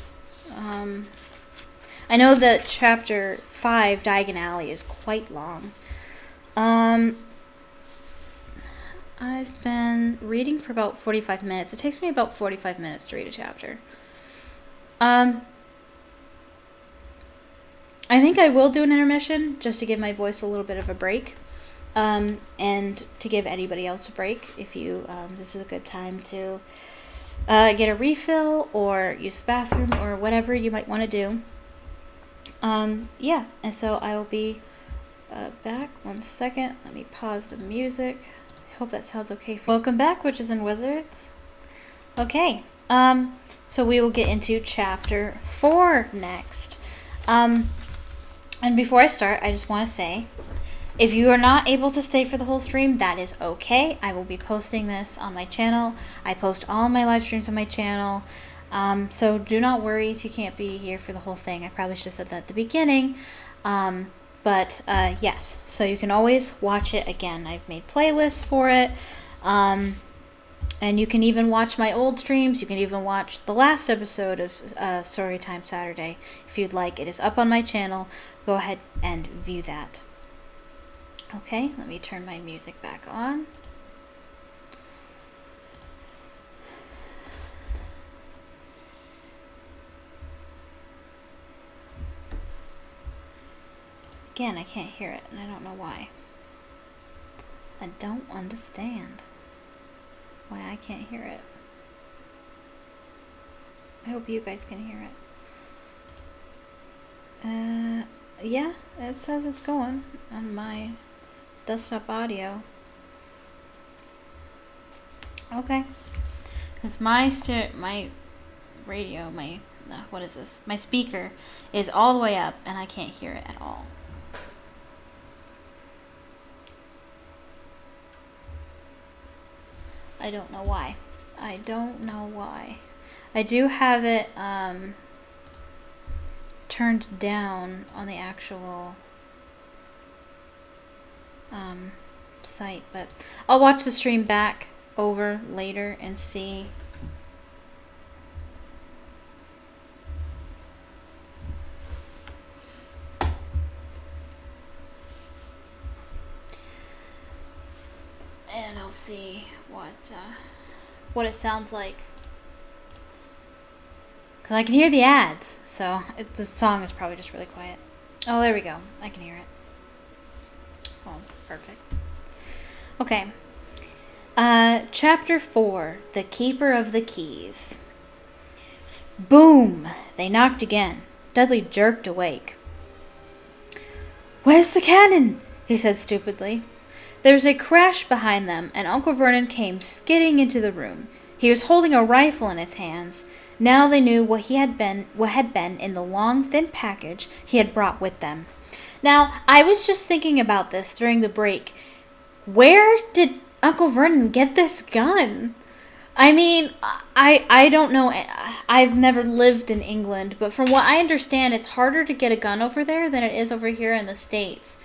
I know that chapter 5, Diagon Alley, is quite long. I've been reading for about 45 minutes. It takes me about 45 minutes to read a chapter. I think I will do an intermission just to give my voice a little bit of a break. And to give anybody else a break if you, this is a good time to get a refill or use the bathroom or whatever you might want to do. Yeah, and so I will be back. 1 second. Let me pause the music. I hope that sounds okay for you. Welcome back, Witches and Wizards. Okay, so we will get into chapter 4 next. And before I start, I just want to say, if you are not able to stay for the whole stream, that is okay. I will be posting this on my channel. I post all my live streams on my channel. So do not worry if you can't be here for the whole thing. I probably should have said that at the beginning. But yes, so you can always watch it again. I've made playlists for it. And you can even watch my old streams. You can even watch the last episode of Storytime Saturday if you'd like. It is up on my channel. Go ahead and view that. Okay, let me turn my music back on. Again, I can't hear it, and I don't know why. I don't understand why I can't hear it. I hope you guys can hear it. Yeah, it says it's going on my desktop audio. Okay. Because my radio, what is this? My speaker is all the way up, and I can't hear it at all. I don't know why. I don't know why. I do have it turned down on the actual site, but I'll watch the stream back over later and see. And I'll see what it sounds like. Because I can hear the ads, so the song is probably just really quiet. Oh, there we go. I can hear it. Oh, perfect. Okay. Chapter 4, The Keeper of the Keys. Boom! They knocked again. Dudley jerked awake. "Where's the cannon?" he said stupidly. There was a crash behind them, and Uncle Vernon came skidding into the room. He was holding a rifle in his hands. Now they knew what had been in the long, thin package he had brought with them. Now, I was just thinking about this during the break. Where did Uncle Vernon get this gun? I mean, I don't know. I've never lived in England, but from what I understand, it's harder to get a gun over there than it is over here in the States.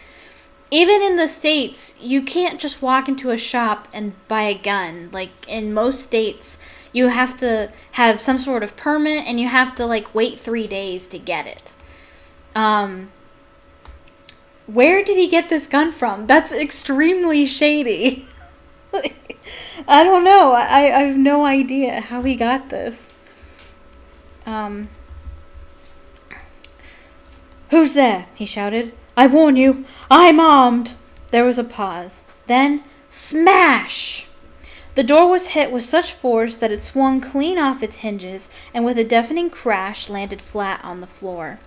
Even in the States, you can't just walk into a shop and buy a gun. Like, in most states, you have to have some sort of permit, and you have to, like, wait 3 days to get it. Where did he get this gun from? That's extremely shady. I don't know. I have no idea how he got this. "Who's there?" he shouted. I warn you, I'm armed. There was a pause. Then, smash! The door was hit with such force that it swung clean off its hinges and with a deafening crash landed flat on the floor.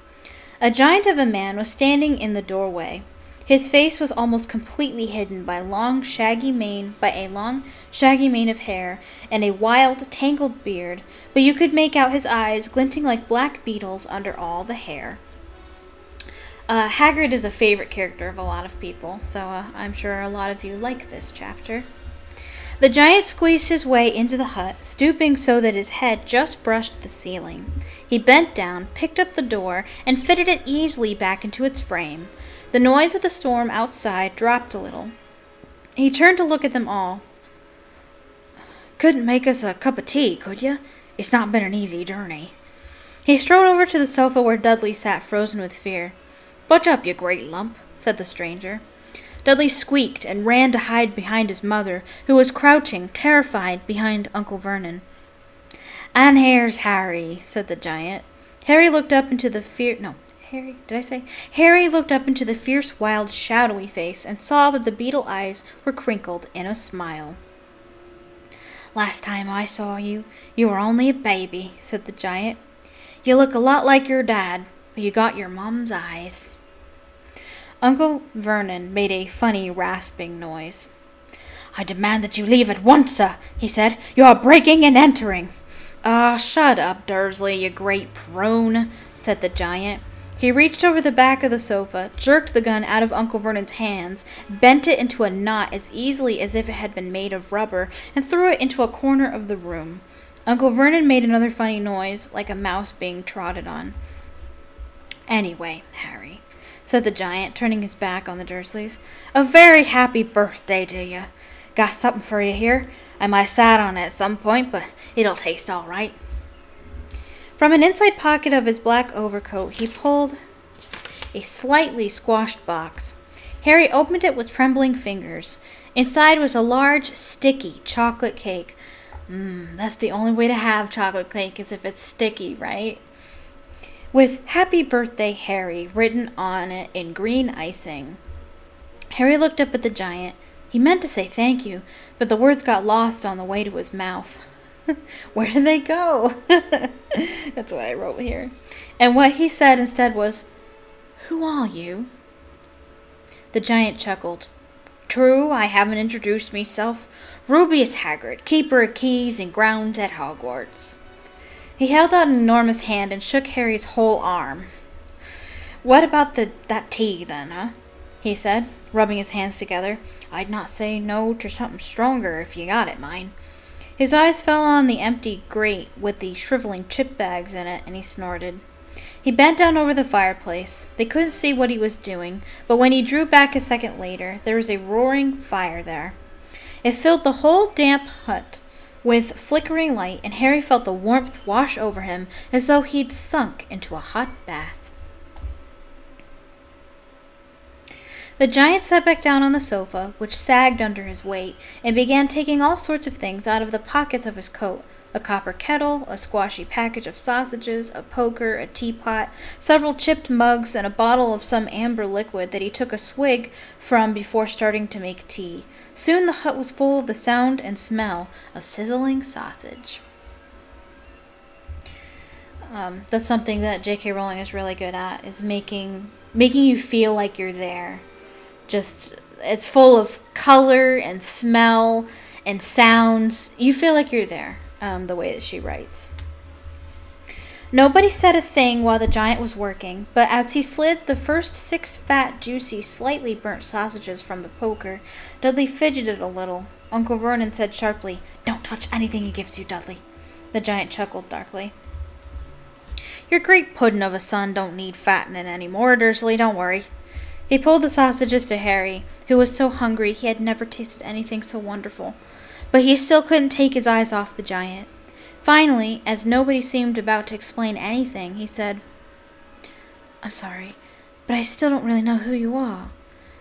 A giant of a man was standing in the doorway. His face was almost completely hidden by a long, shaggy mane of hair and a wild, tangled beard, but you could make out his eyes glinting like black beetles under all the hair. Hagrid is a favorite character of a lot of people, so I'm sure a lot of you like this chapter. The giant squeezed his way into the hut, stooping so that his head just brushed the ceiling. He bent down, picked up the door, and fitted it easily back into its frame. The noise of the storm outside dropped a little. He turned to look at them all. "Couldn't make us a cup of tea, could you? It's not been an easy journey." He strode over to the sofa where Dudley sat frozen with fear. "Budge up, you great lump," said the stranger. Dudley squeaked and ran to hide behind his mother, who was crouching, terrified, behind Uncle Vernon. "And here's Harry," said the giant. Harry looked up into the Harry looked up into the fierce, wild, shadowy face and saw that the beetle eyes were crinkled in a smile. "Last time I saw you, you were only a baby," said the giant. "You look a lot like your dad, but you got your mom's eyes." Uncle Vernon made a funny, rasping noise. "I demand that you leave at once, sir," he said. "You are breaking and entering." Shut up, Dursley, you great prune," said the giant. He reached over the back of the sofa, jerked the gun out of Uncle Vernon's hands, bent it into a knot as easily as if it had been made of rubber, and threw it into a corner of the room. Uncle Vernon made another funny noise, like a mouse being trotted on. "Anyway, Harry," said the giant, turning his back on the Dursleys, "a very happy birthday to you. Got something for you here. I might have sat on it at some point, but it'll taste all right." From an inside pocket of his black overcoat, he pulled a slightly squashed box. Harry opened it with trembling fingers. Inside was a large, sticky chocolate cake. That's the only way to have chocolate cake, is if it's sticky, right? With "Happy Birthday, Harry" written on it in green icing. Harry looked up at the giant. He meant to say thank you, but the words got lost on the way to his mouth. Where did they go? That's what I wrote here. And what he said instead was, "Who are you?" The giant chuckled. "True, I haven't introduced myself. Rubeus Hagrid, keeper of keys and grounds at Hogwarts." He held out an enormous hand and shook Harry's whole arm. "What about that tea, then, huh?" he said, rubbing his hands together. "I'd not say no to something stronger if you got it, mind." His eyes fell on the empty grate with the shriveling chip bags in it, and he snorted. He bent down over the fireplace. They couldn't see what he was doing, but when he drew back a second later, there was a roaring fire there. It filled the whole damp hut with flickering light, and Harry felt the warmth wash over him as though he'd sunk into a hot bath. The giant sat back down on the sofa, which sagged under his weight, and began taking all sorts of things out of the pockets of his coat. A copper kettle, a squashy package of sausages, a poker, a teapot, several chipped mugs, and a bottle of some amber liquid that he took a swig from before starting to make tea. Soon the hut was full of the sound and smell of sizzling sausage. That's something that J.K. Rowling is really good at, is making you feel like you're there. It's full of color and smell and sounds. You feel like you're there, the way that she writes. Nobody said a thing while the giant was working, but as he slid the first 6 fat, juicy, slightly burnt sausages from the poker, Dudley fidgeted a little. Uncle Vernon said sharply, "Don't touch anything he gives you, Dudley." The giant chuckled darkly. "Your great puddin' of a son don't need fattening any more, Dursley, don't worry." He pulled the sausages to Harry, who was so hungry he had never tasted anything so wonderful. But he still couldn't take his eyes off the giant. Finally, as nobody seemed about to explain anything, he said, "I'm sorry, but I still don't really know who you are."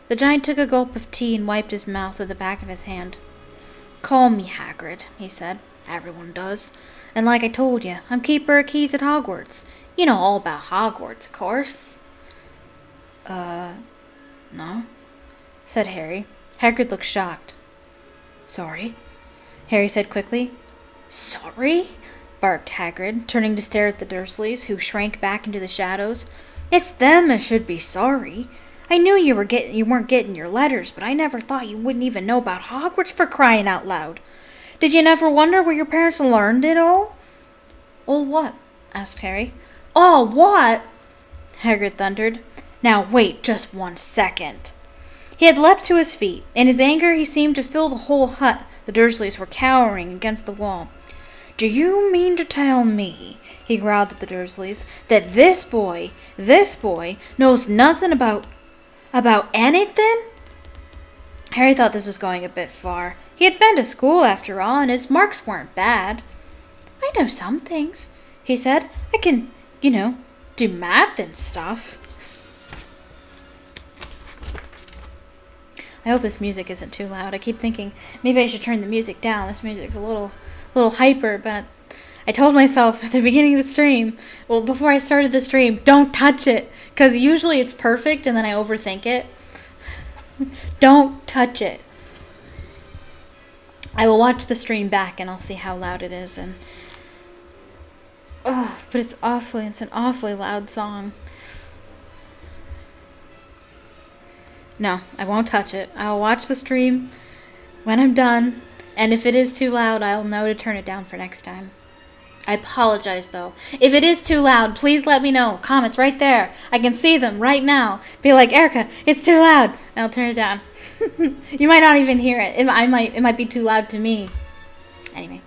The giant took a gulp of tea and wiped his mouth with the back of his hand. "Call me Hagrid," he said. "Everyone does. And like I told you, I'm keeper of keys at Hogwarts. You know all about Hogwarts, of course." No, said Harry. Hagrid looked shocked. Sorry, Harry said quickly. Sorry? Barked Hagrid, turning to stare at the Dursleys, who shrank back into the shadows. It's them as should be sorry. I knew you weren't getting your letters, but I never thought you wouldn't even know about Hogwarts, for crying out loud. Did you never wonder where your parents learned it all? All what? Asked Harry. All what? Hagrid thundered. Now wait just 1 second. He had leapt to his feet. In his anger he seemed to fill the whole hut. The Dursleys were cowering against the wall. Do you mean to tell me, he growled at the Dursleys, that this boy knows nothing about anything? Harry thought this was going a bit far. He had been to school after all, and his marks weren't bad. I know some things, he said. I can, do math and stuff. I hope this music isn't too loud. I keep thinking maybe I should turn the music down. This music's a little hyper, but I told myself at the beginning of the stream, well, before I started the stream, don't touch it, because usually it's perfect and then I overthink it. Don't touch it. I will watch the stream back and I'll see how loud it is, and but it's an awfully loud song. No, I won't touch it. I'll watch the stream when I'm done, and if it is too loud, I'll know to turn it down for next time. I apologize, though. If it is too loud, please let me know. Comments right there. I can see them right now. Be like, Erica, it's too loud. And I'll turn it down. You might not even hear it. It might be too loud to me. Anyway.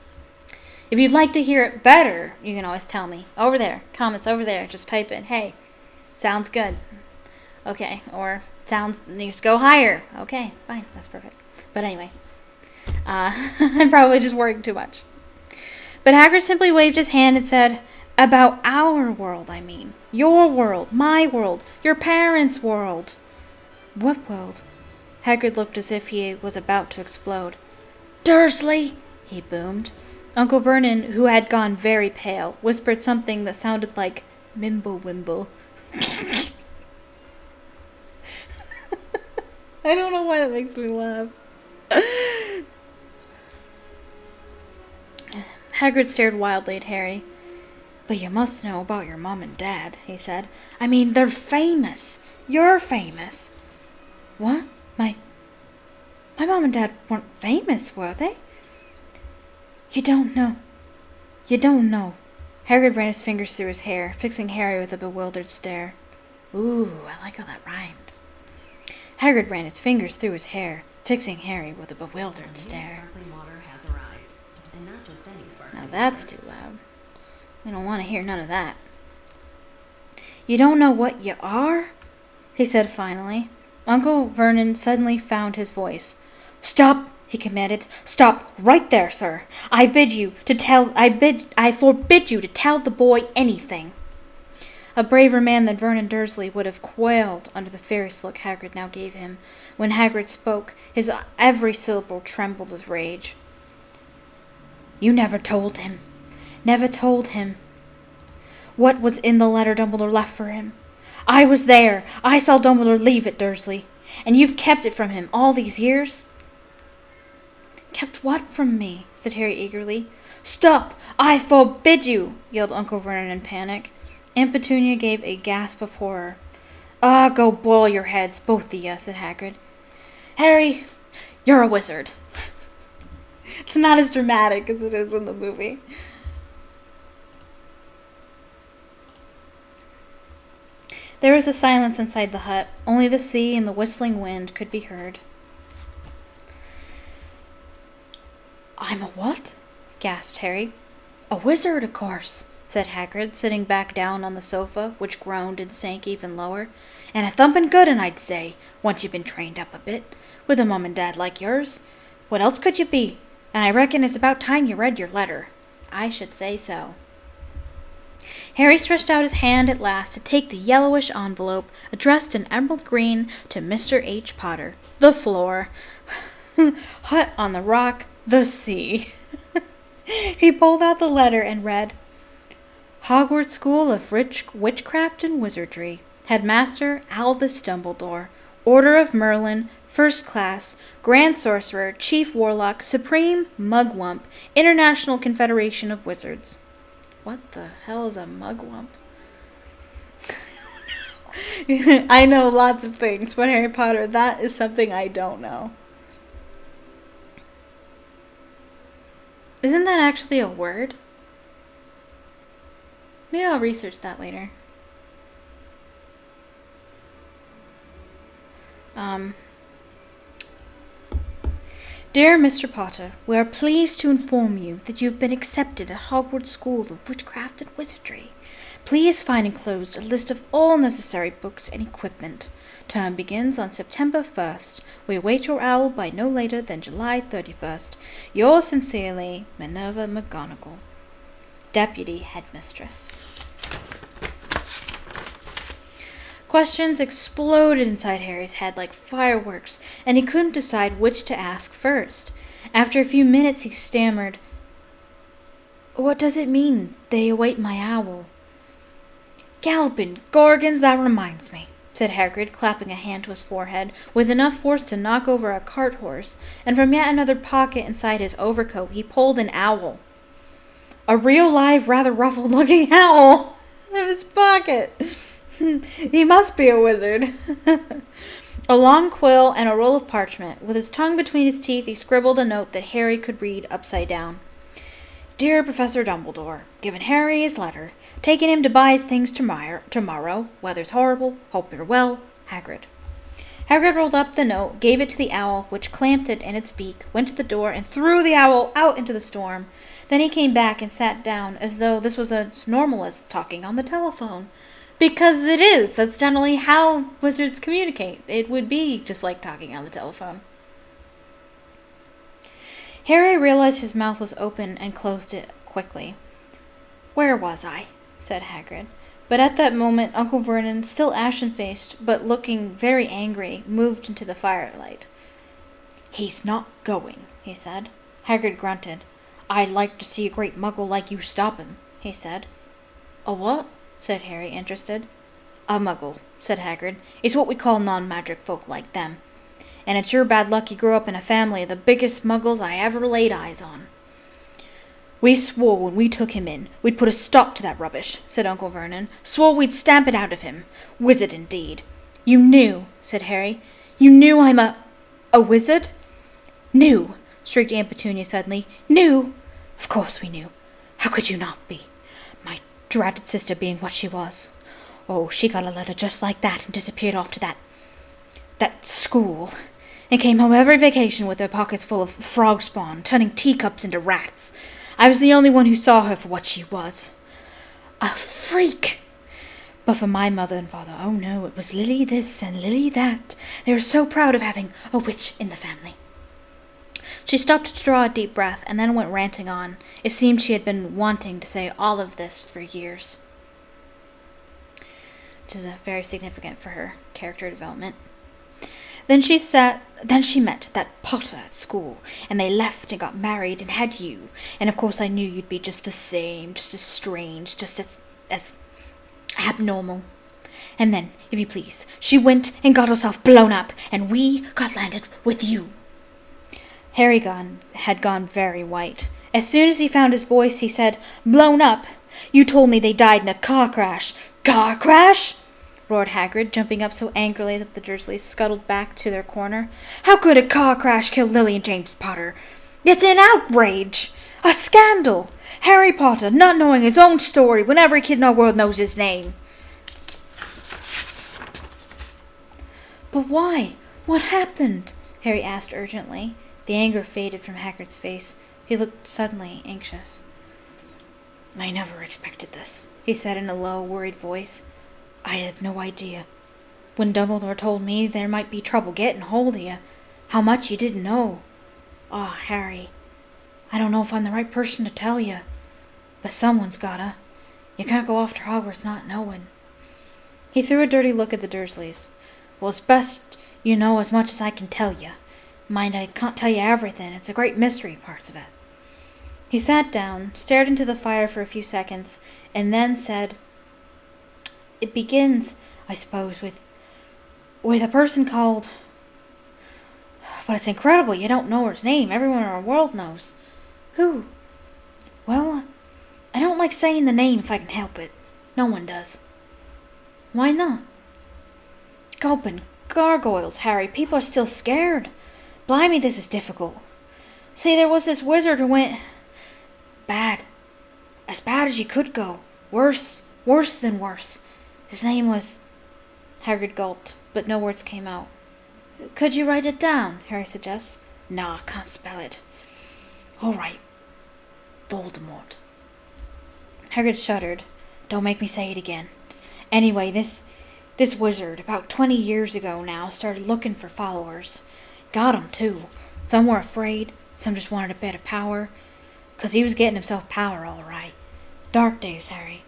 If you'd like to hear it better, you can always tell me. Over there. Comments over there. Just type in, hey, sounds good. Okay. Or sounds needs to go higher. Okay, fine. That's perfect. But anyway. I'm probably just worrying too much. But Hagrid simply waved his hand and said, about our world, I mean. Your world, my world, your parents' world. What world? Hagrid looked as if he was about to explode. Dursley, he boomed. Uncle Vernon, who had gone very pale, whispered something that sounded like Mimble-Wimble. I don't know why that makes me laugh. Hagrid stared wildly at Harry. But you must know about your mom and dad, he said. I mean, they're famous. You're famous. What? My mom and dad weren't famous, were they? You don't know. You don't know. Hagrid ran his fingers through his hair, fixing Harry with a bewildered stare. Ooh, I like how that rhymed. Hagrid ran his fingers through his hair, fixing Harry with a bewildered stare. Now that's too loud. I don't want to hear none of that. You don't know what you are? He said finally. Uncle Vernon suddenly found his voice. Stop, he commanded. Stop right there, sir. I forbid you to tell the boy anything. A braver man than Vernon Dursley would have quailed under the fierce look Hagrid now gave him. When Hagrid spoke, his every syllable trembled with rage. You never told him. Never told him what was in the letter Dumbledore left for him. I was there. I saw Dumbledore leave it, Dursley. And you've kept it from him all these years? Kept what from me? Said Harry eagerly. Stop! I forbid you! Yelled Uncle Vernon in panic. Aunt Petunia gave a gasp of horror. Ah, go boil your heads, both of you, said Hagrid. Harry, you're a wizard. It's not as dramatic as it is in the movie. There was a silence inside the hut. Only the sea and the whistling wind could be heard. I'm a what? Gasped Harry. A wizard, of course, said Hagrid, sitting back down on the sofa, which groaned and sank even lower. And a thumping good un, I'd say, once you've been trained up a bit, with a mum and dad like yours. What else could you be? And I reckon it's about time you read your letter. I should say so. Harry stretched out his hand at last to take the yellowish envelope, addressed in emerald green to Mr. H. Potter. The floor. Hut on the rock. The sea. He pulled out the letter and read, Hogwarts School of Witchcraft and Wizardry. Headmaster Albus Dumbledore. Order of Merlin, First Class, Grand Sorcerer, Chief Warlock, Supreme Mugwump, International Confederation of Wizards. What the hell is a Mugwump? I know lots of things, but Harry Potter, that is something I don't know. Isn't that actually a word? Maybe I'll research that later. Dear Mr. Potter, we are pleased to inform you that you have been accepted at Hogwarts School of Witchcraft and Wizardry. Please find enclosed a list of all necessary books and equipment. Term begins on September 1st. We await your owl by no later than July 31st. Yours sincerely, Minerva McGonagall, Deputy Headmistress. Questions exploded inside Harry's head like fireworks, and he couldn't decide which to ask first. After a few minutes, he stammered, "What does it mean, they await my owl?" "Galloping Gorgons, that reminds me," said Hagrid, clapping a hand to his forehead, with enough force to knock over a cart horse, and from yet another pocket inside his overcoat he pulled an owl. A real live, rather ruffled-looking owl out of his pocket. He must be a wizard. A long quill and a roll of parchment. With his tongue between his teeth, he scribbled a note that Harry could read upside down. Dear Professor Dumbledore, given Harry his letter, taking him to buy his things tomorrow. Weather's horrible. Hope you're well. Hagrid. Hagrid rolled up the note, gave it to the owl, which clamped it in its beak, went to the door, and threw the owl out into the storm. Then he came back and sat down as though this was as normal as talking on the telephone. Because it is. That's generally how wizards communicate. It would be just like talking on the telephone. Harry realized his mouth was open and closed it quickly. "Where was I?" said Hagrid. But at that moment, Uncle Vernon, still ashen-faced, but looking very angry, moved into the firelight. "He's not going," he said. Hagrid grunted. "I'd like to see a great muggle like you stop him," he said. "A what?" said Harry, interested. "A muggle," said Hagrid. "It's what we call non-magic folk like them. And it's your bad luck you grew up in a family of the biggest muggles I ever laid eyes on." "We swore when we took him in we'd put a stop to that rubbish," said Uncle Vernon. "Swore we'd stamp it out of him. Wizard indeed." "You knew," said Harry. "You knew I'm a wizard?" "Knew," shrieked Aunt Petunia suddenly. "Knew? Of course we knew. How could you not be? My dratted sister being what she was. Oh, she got a letter just like that and disappeared off to that school, and came home every vacation with her pockets full of frog spawn, turning teacups into rats. I was the only one who saw her for what she was. A freak! But for my mother and father, oh no, it was Lily this and Lily that. They were so proud of having a witch in the family." She stopped to draw a deep breath, and then went ranting on. It seemed she had been wanting to say all of this for years. Which is very significant for her character development. Then she met that Potter at school, and they left and got married and had you. And of course I knew you'd be just the same, just as strange, just as abnormal. And then, if you please, she went and got herself blown up, and we got landed with you." Harry had gone very white. As soon as he found his voice, he said, "Blown up? You told me they died in a car crash." "Car crash?" roared Hagrid, jumping up so angrily that the Dursleys scuttled back to their corner. "How could a car crash kill Lily and James Potter? It's an outrage! A scandal! Harry Potter not knowing his own story when every kid in our world knows his name." "But why? What happened?" Harry asked urgently. The anger faded from Hagrid's face. He looked suddenly anxious. "I never expected this," he said in a low, worried voice. "I had no idea. When Dumbledore told me there might be trouble getting hold of you, how much you didn't know. Oh, Harry, I don't know if I'm the right person to tell you, but someone's gotta. You can't go off to Hogwarts not knowing." He threw a dirty look at the Dursleys. "Well, it's best you know as much as I can tell you. Mind, I can't tell you everything. It's a great mystery, parts of it." He sat down, stared into the fire for a few seconds, and then said, "It begins, I suppose, with with a person called... But it's incredible you don't know her name. Everyone in our world knows. Who? Well, I don't like saying the name if I can help it. No one does. Why not? Gulpin' gargoyles, Harry. People are still scared. Blimey, this is difficult. See, there was this wizard who went... bad. As bad as you could go. Worse than worse. His name was... Hagrid gulped, but no words came out. Could you write it down? Harry suggests. No, I can't spell it. All right. Voldemort. Hagrid shuddered. Don't make me say it again. Anyway, this wizard, about 20 years ago now, started looking for followers. Got 'em, too. Some were afraid. Some just wanted a bit of power. 'Cause he was getting himself power, all right. Dark days, Harry.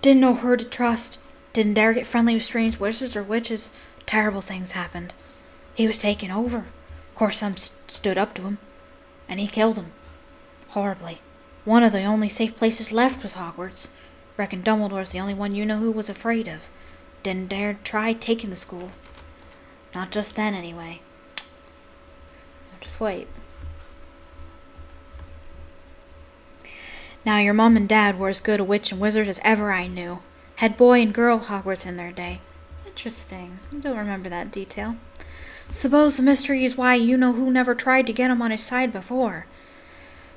Didn't know who to trust. Didn't dare get friendly with strange wizards or witches. Terrible things happened. He was taken over. Of course, some stood up to him. And he killed them. Horribly. One of the only safe places left was Hogwarts. Reckon Dumbledore's the only one you know who was afraid of. Didn't dare try taking the school. Not just then, anyway. Just wait. Now, your mom and dad were as good a witch and wizard as ever I knew. Had boy and girl Hogwarts in their day. Interesting. I don't remember that detail. Suppose the mystery is why you-know-who never tried to get him on his side before.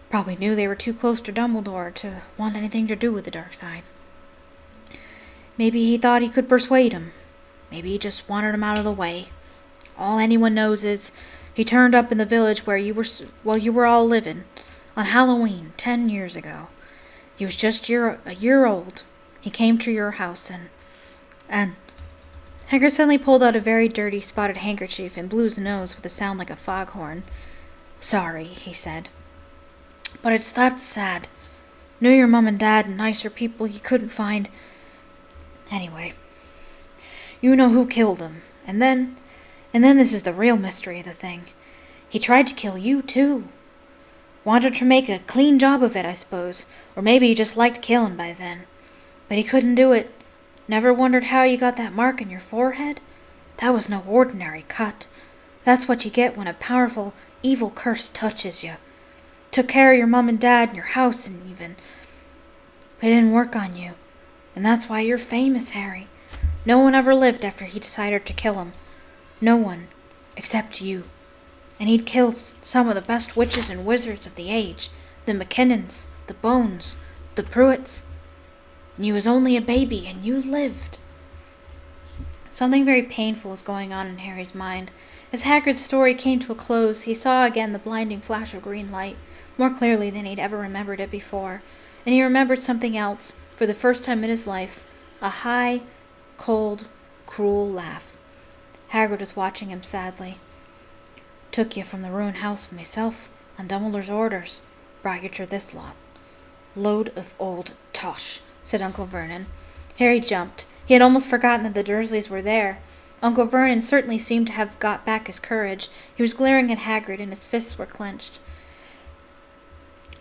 Probably knew they were too close to Dumbledore to want anything to do with the dark side. Maybe he thought he could persuade him. Maybe he just wanted him out of the way. All anyone knows is he turned up in the village where you were all living on Halloween 10 years ago. He was just a year old. He came to your house and Hagrid suddenly pulled out a very dirty spotted handkerchief and blew his nose with a sound like a foghorn. Sorry, he said. But it's that sad. Knew your mom and dad and nicer people you couldn't find. Anyway, you know who killed him. And then this is the real mystery of the thing. He tried to kill you, too. Wanted to make a clean job of it, I suppose. Or maybe he just liked killing by then. But he couldn't do it. Never wondered how you got that mark on your forehead? That was no ordinary cut. That's what you get when a powerful, evil curse touches you. Took care of your mom and dad and your house and even. But it didn't work on you. And that's why you're famous, Harry. No one ever lived after he decided to kill him. No one. Except you. And he'd killed some of the best witches and wizards of the age. The McKinnons, the Bones, the Pruitts. And you was only a baby, and you lived. Something very painful was going on in Harry's mind. As Hagrid's story came to a close, he saw again the blinding flash of green light, more clearly than he'd ever remembered it before. And he remembered something else, for the first time in his life, a high, cold, cruel laugh. Hagrid was watching him sadly. Took you from the ruined house myself, on Dumbledore's orders. Brought you to this lot. Load of old tosh, said Uncle Vernon. Harry jumped. He had almost forgotten that the Dursleys were there. Uncle Vernon certainly seemed to have got back his courage. He was glaring at Hagrid, and his fists were clenched.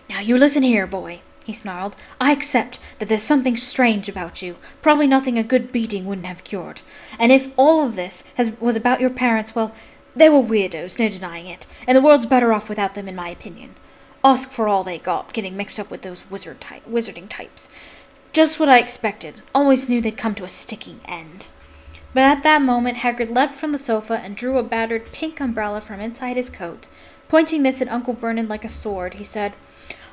Now you listen here, boy, he snarled. I accept that there's something strange about you. Probably nothing a good beating wouldn't have cured. And if all of this was about your parents, well, they were weirdos, no denying it. And the world's better off without them, in my opinion. Ask for all they got, getting mixed up with those wizarding types. Just what I expected. Always knew they'd come to a sticking end. But at that moment, Hagrid leapt from the sofa and drew a battered pink umbrella from inside his coat. Pointing this at Uncle Vernon like a sword, he said,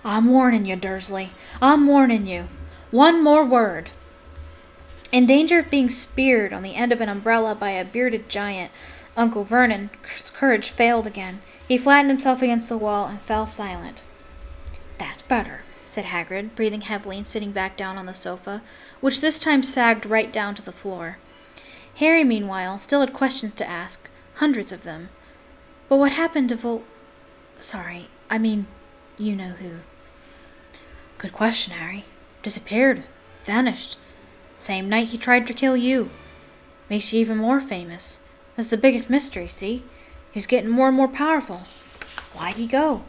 I'm warning you, Dursley. I'm warning you. One more word. In danger of being speared on the end of an umbrella by a bearded giant, Uncle Vernon's courage failed again. He flattened himself against the wall and fell silent. That's better, said Hagrid, breathing heavily and sitting back down on the sofa, which this time sagged right down to the floor. Harry, meanwhile, still had questions to ask, hundreds of them. But what happened to you know who. Good question, Harry. Disappeared. Vanished. Same night he tried to kill you. Makes you even more famous. That's the biggest mystery, see? He was getting more and more powerful. Why'd he go?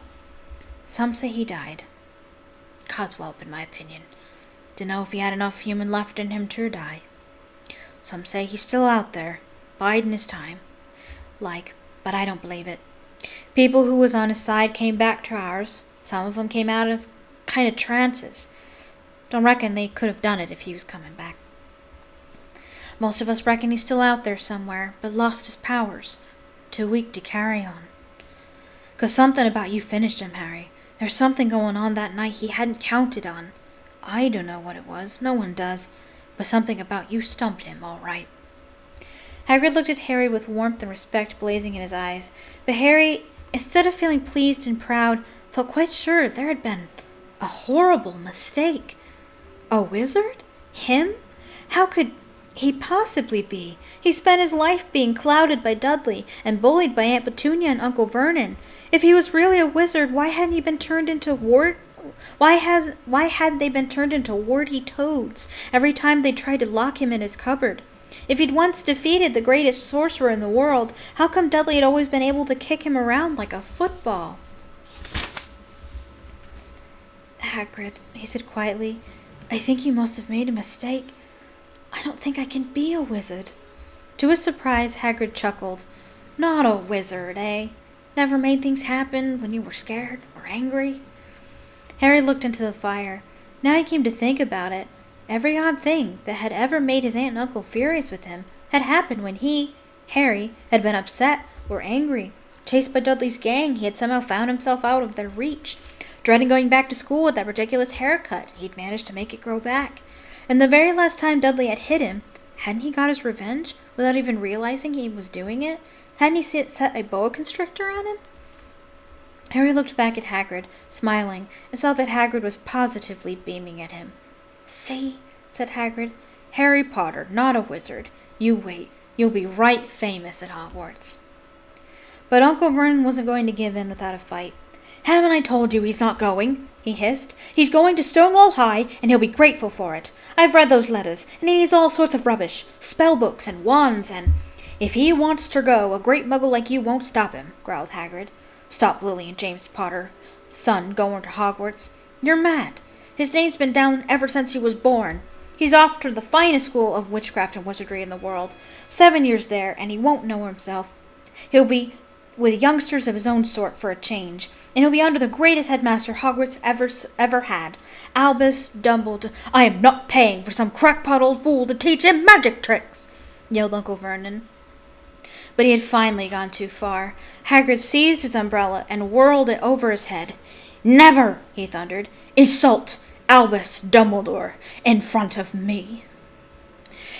Some say he died. Codswellop, in my opinion. Dunno if he had enough human left in him to die. Some say he's still out there, biding his time. Like, but I don't believe it. People who was on his side came back to ours. Some of them came out of kind of trances. Don't reckon they could have done it if he was coming back. Most of us reckon he's still out there somewhere, but lost his powers. Too weak to carry on. 'Cause something about you finished him, Harry. There's something going on that night he hadn't counted on. I don't know what it was, no one does, but something about you stumped him, all right. Hagrid looked at Harry with warmth and respect blazing in his eyes, but Harry, instead of feeling pleased and proud, felt quite sure there had been a horrible mistake. A wizard? Him? How could he possibly be? He spent his life being clouded by Dudley and bullied by Aunt Petunia and Uncle Vernon. If he was really a wizard, why hadn't he been turned into Why had they been turned into warty toads every time they tried to lock him in his cupboard? If he'd once defeated the greatest sorcerer in the world, how come Dudley had always been able to kick him around like a football? Hagrid, he said quietly, I think you must have made a mistake. I don't think I can be a wizard. To his surprise, Hagrid chuckled. Not a wizard, eh? Never made things happen when you were scared or angry? Harry looked into the fire. Now he came to think about it. Every odd thing that had ever made his aunt and uncle furious with him had happened when he, Harry, had been upset or angry. Chased by Dudley's gang, he had somehow found himself out of their reach. Dreading going back to school with that ridiculous haircut, he'd managed to make it grow back. And the very last time Dudley had hit him, hadn't he got his revenge without even realizing he was doing it? Hadn't he set a boa constrictor on him? Harry looked back at Hagrid, smiling, and saw that Hagrid was positively beaming at him. See, said Hagrid, Harry Potter, not a wizard. You wait, you'll be right famous at Hogwarts. But Uncle Vernon wasn't going to give in without a fight. Haven't I told you he's not going? He hissed. He's going to Stonewall High, and he'll be grateful for it. I've read those letters, and he needs all sorts of rubbish, spell books and wands, and... If he wants to go, a great muggle like you won't stop him, growled Hagrid. Stop Lily and James Potter, son, going to Hogwarts. You're mad. His name's been down ever since he was born. He's off to the finest school of witchcraft and wizardry in the world. 7 years there, and he won't know himself. He'll be with youngsters of his own sort for a change, and he'll be under the greatest headmaster Hogwarts ever had, Albus Dumbledore. I am not paying for some crackpot old fool to teach him magic tricks, yelled Uncle Vernon. But he had finally gone too far. Hagrid seized his umbrella and whirled it over his head. Never, he thundered, insult Albus Dumbledore in front of me.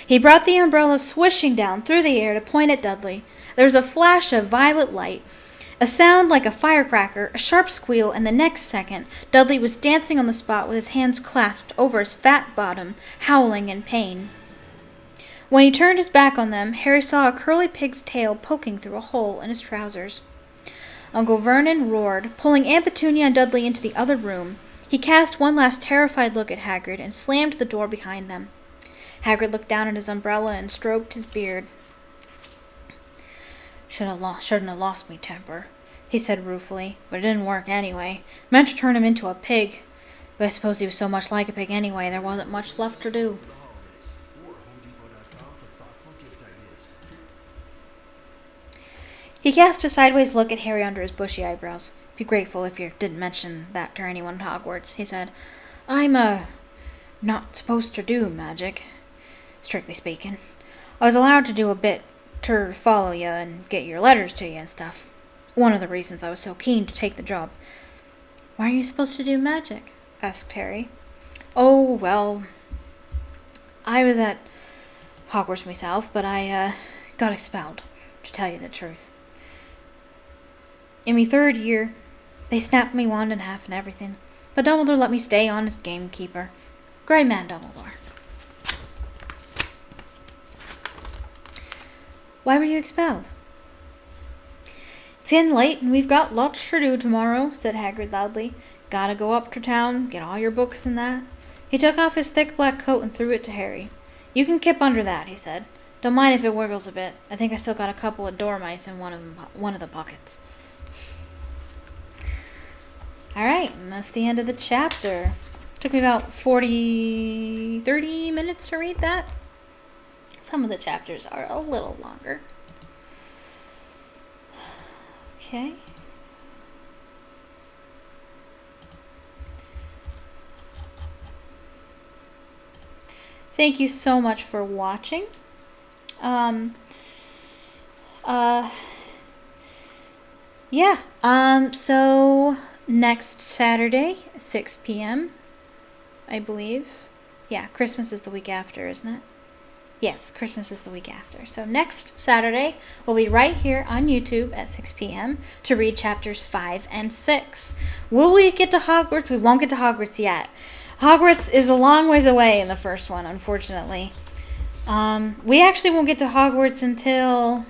He brought the umbrella swishing down through the air to point at Dudley. There was a flash of violet light, a sound like a firecracker, a sharp squeal, and the next second Dudley was dancing on the spot with his hands clasped over his fat bottom, howling in pain. When he turned his back on them, Harry saw a curly pig's tail poking through a hole in his trousers. Uncle Vernon roared, pulling Aunt Petunia and Dudley into the other room. He cast one last terrified look at Hagrid and slammed the door behind them. Hagrid looked down at his umbrella and stroked his beard. Shouldn't have lost me temper, he said ruefully, but it didn't work anyway. Meant to turn him into a pig, but I suppose he was so much like a pig anyway, there wasn't much left to do. He cast a sideways look at Harry under his bushy eyebrows. Be grateful if you didn't mention that to anyone at Hogwarts, he said. I'm, not supposed to do magic, strictly speaking. I was allowed to do a bit to follow you and get your letters to you and stuff. One of the reasons I was so keen to take the job. Why are you supposed to do magic? Asked Harry. Oh, well, I was at Hogwarts myself, but I, got expelled, to tell you the truth. In my 3rd year, they snapped me wand in half and everything, but Dumbledore let me stay on as gamekeeper. Grey man Dumbledore. Why were you expelled? It's getting late, and we've got lots to do tomorrow, said Hagrid loudly. Gotta go up to town, get all your books and that. He took off his thick black coat and threw it to Harry. You can kip under that, he said. Don't mind if it wiggles a bit. I think I still got a couple of dormice in one of the pockets. Alright, and that's the end of the chapter. Took me about 30 minutes to read that. Some of the chapters are a little longer. Okay. Thank you so much for watching. So next Saturday, 6 p.m., I believe. Yeah, Christmas is the week after, isn't it? Yes, Christmas is the week after. So next Saturday, we'll be right here on YouTube at 6 p.m. to read chapters 5 and 6. Will we get to Hogwarts? We won't get to Hogwarts yet. Hogwarts is a long ways away in the first one, unfortunately. We actually won't get to Hogwarts until...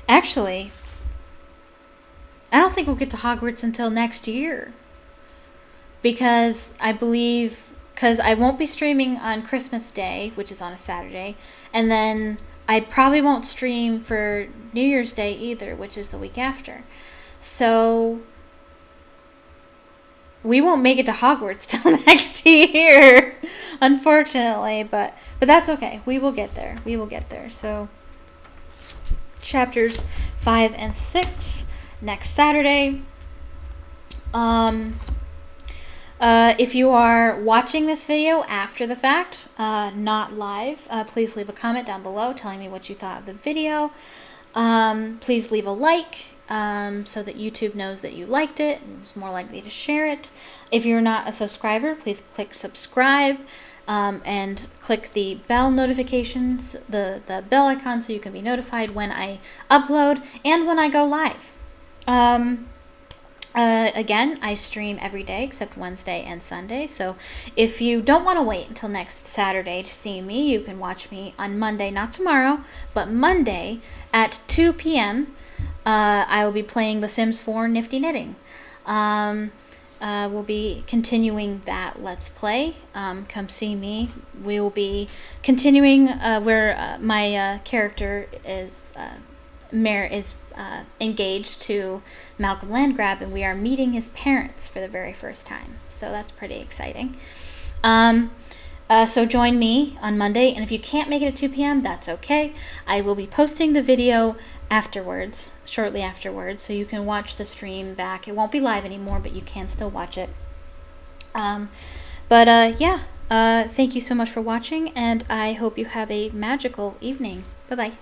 Actually, I don't think we'll get to Hogwarts until next year. Because I believe... Because I won't be streaming on Christmas Day, which is on a Saturday. And then I probably won't stream for New Year's Day either, which is the week after. So... we won't make it to Hogwarts till next year, unfortunately, but that's okay. We will get there. We will get there. So, chapters 5 and 6 next Saturday. If you are watching this video after the fact, not live, please leave a comment down below telling me what you thought of the video. Please leave a like. So that YouTube knows that you liked it and is more likely to share it. If you're not a subscriber, please click subscribe and click the bell notifications, the bell icon, so you can be notified when I upload and when I go live. Again, I stream every day except Wednesday and Sunday, so if you don't want to wait until next Saturday to see me, you can watch me on Monday, not tomorrow, but Monday at 2 p.m. I will be playing The Sims 4 Nifty Knitting. We'll be continuing that Let's Play. Come see me. We will be continuing where my character is engaged to Malcolm Landgrab, and we are meeting his parents for the very first time. So that's pretty exciting. So join me on Monday, and if you can't make it at 2 p.m., that's okay. I will be posting the video afterwards, shortly afterwards, so you can watch the stream back. It won't be live anymore, but you can still watch it. Thank you so much for watching, and I hope you have a magical evening. Bye-bye.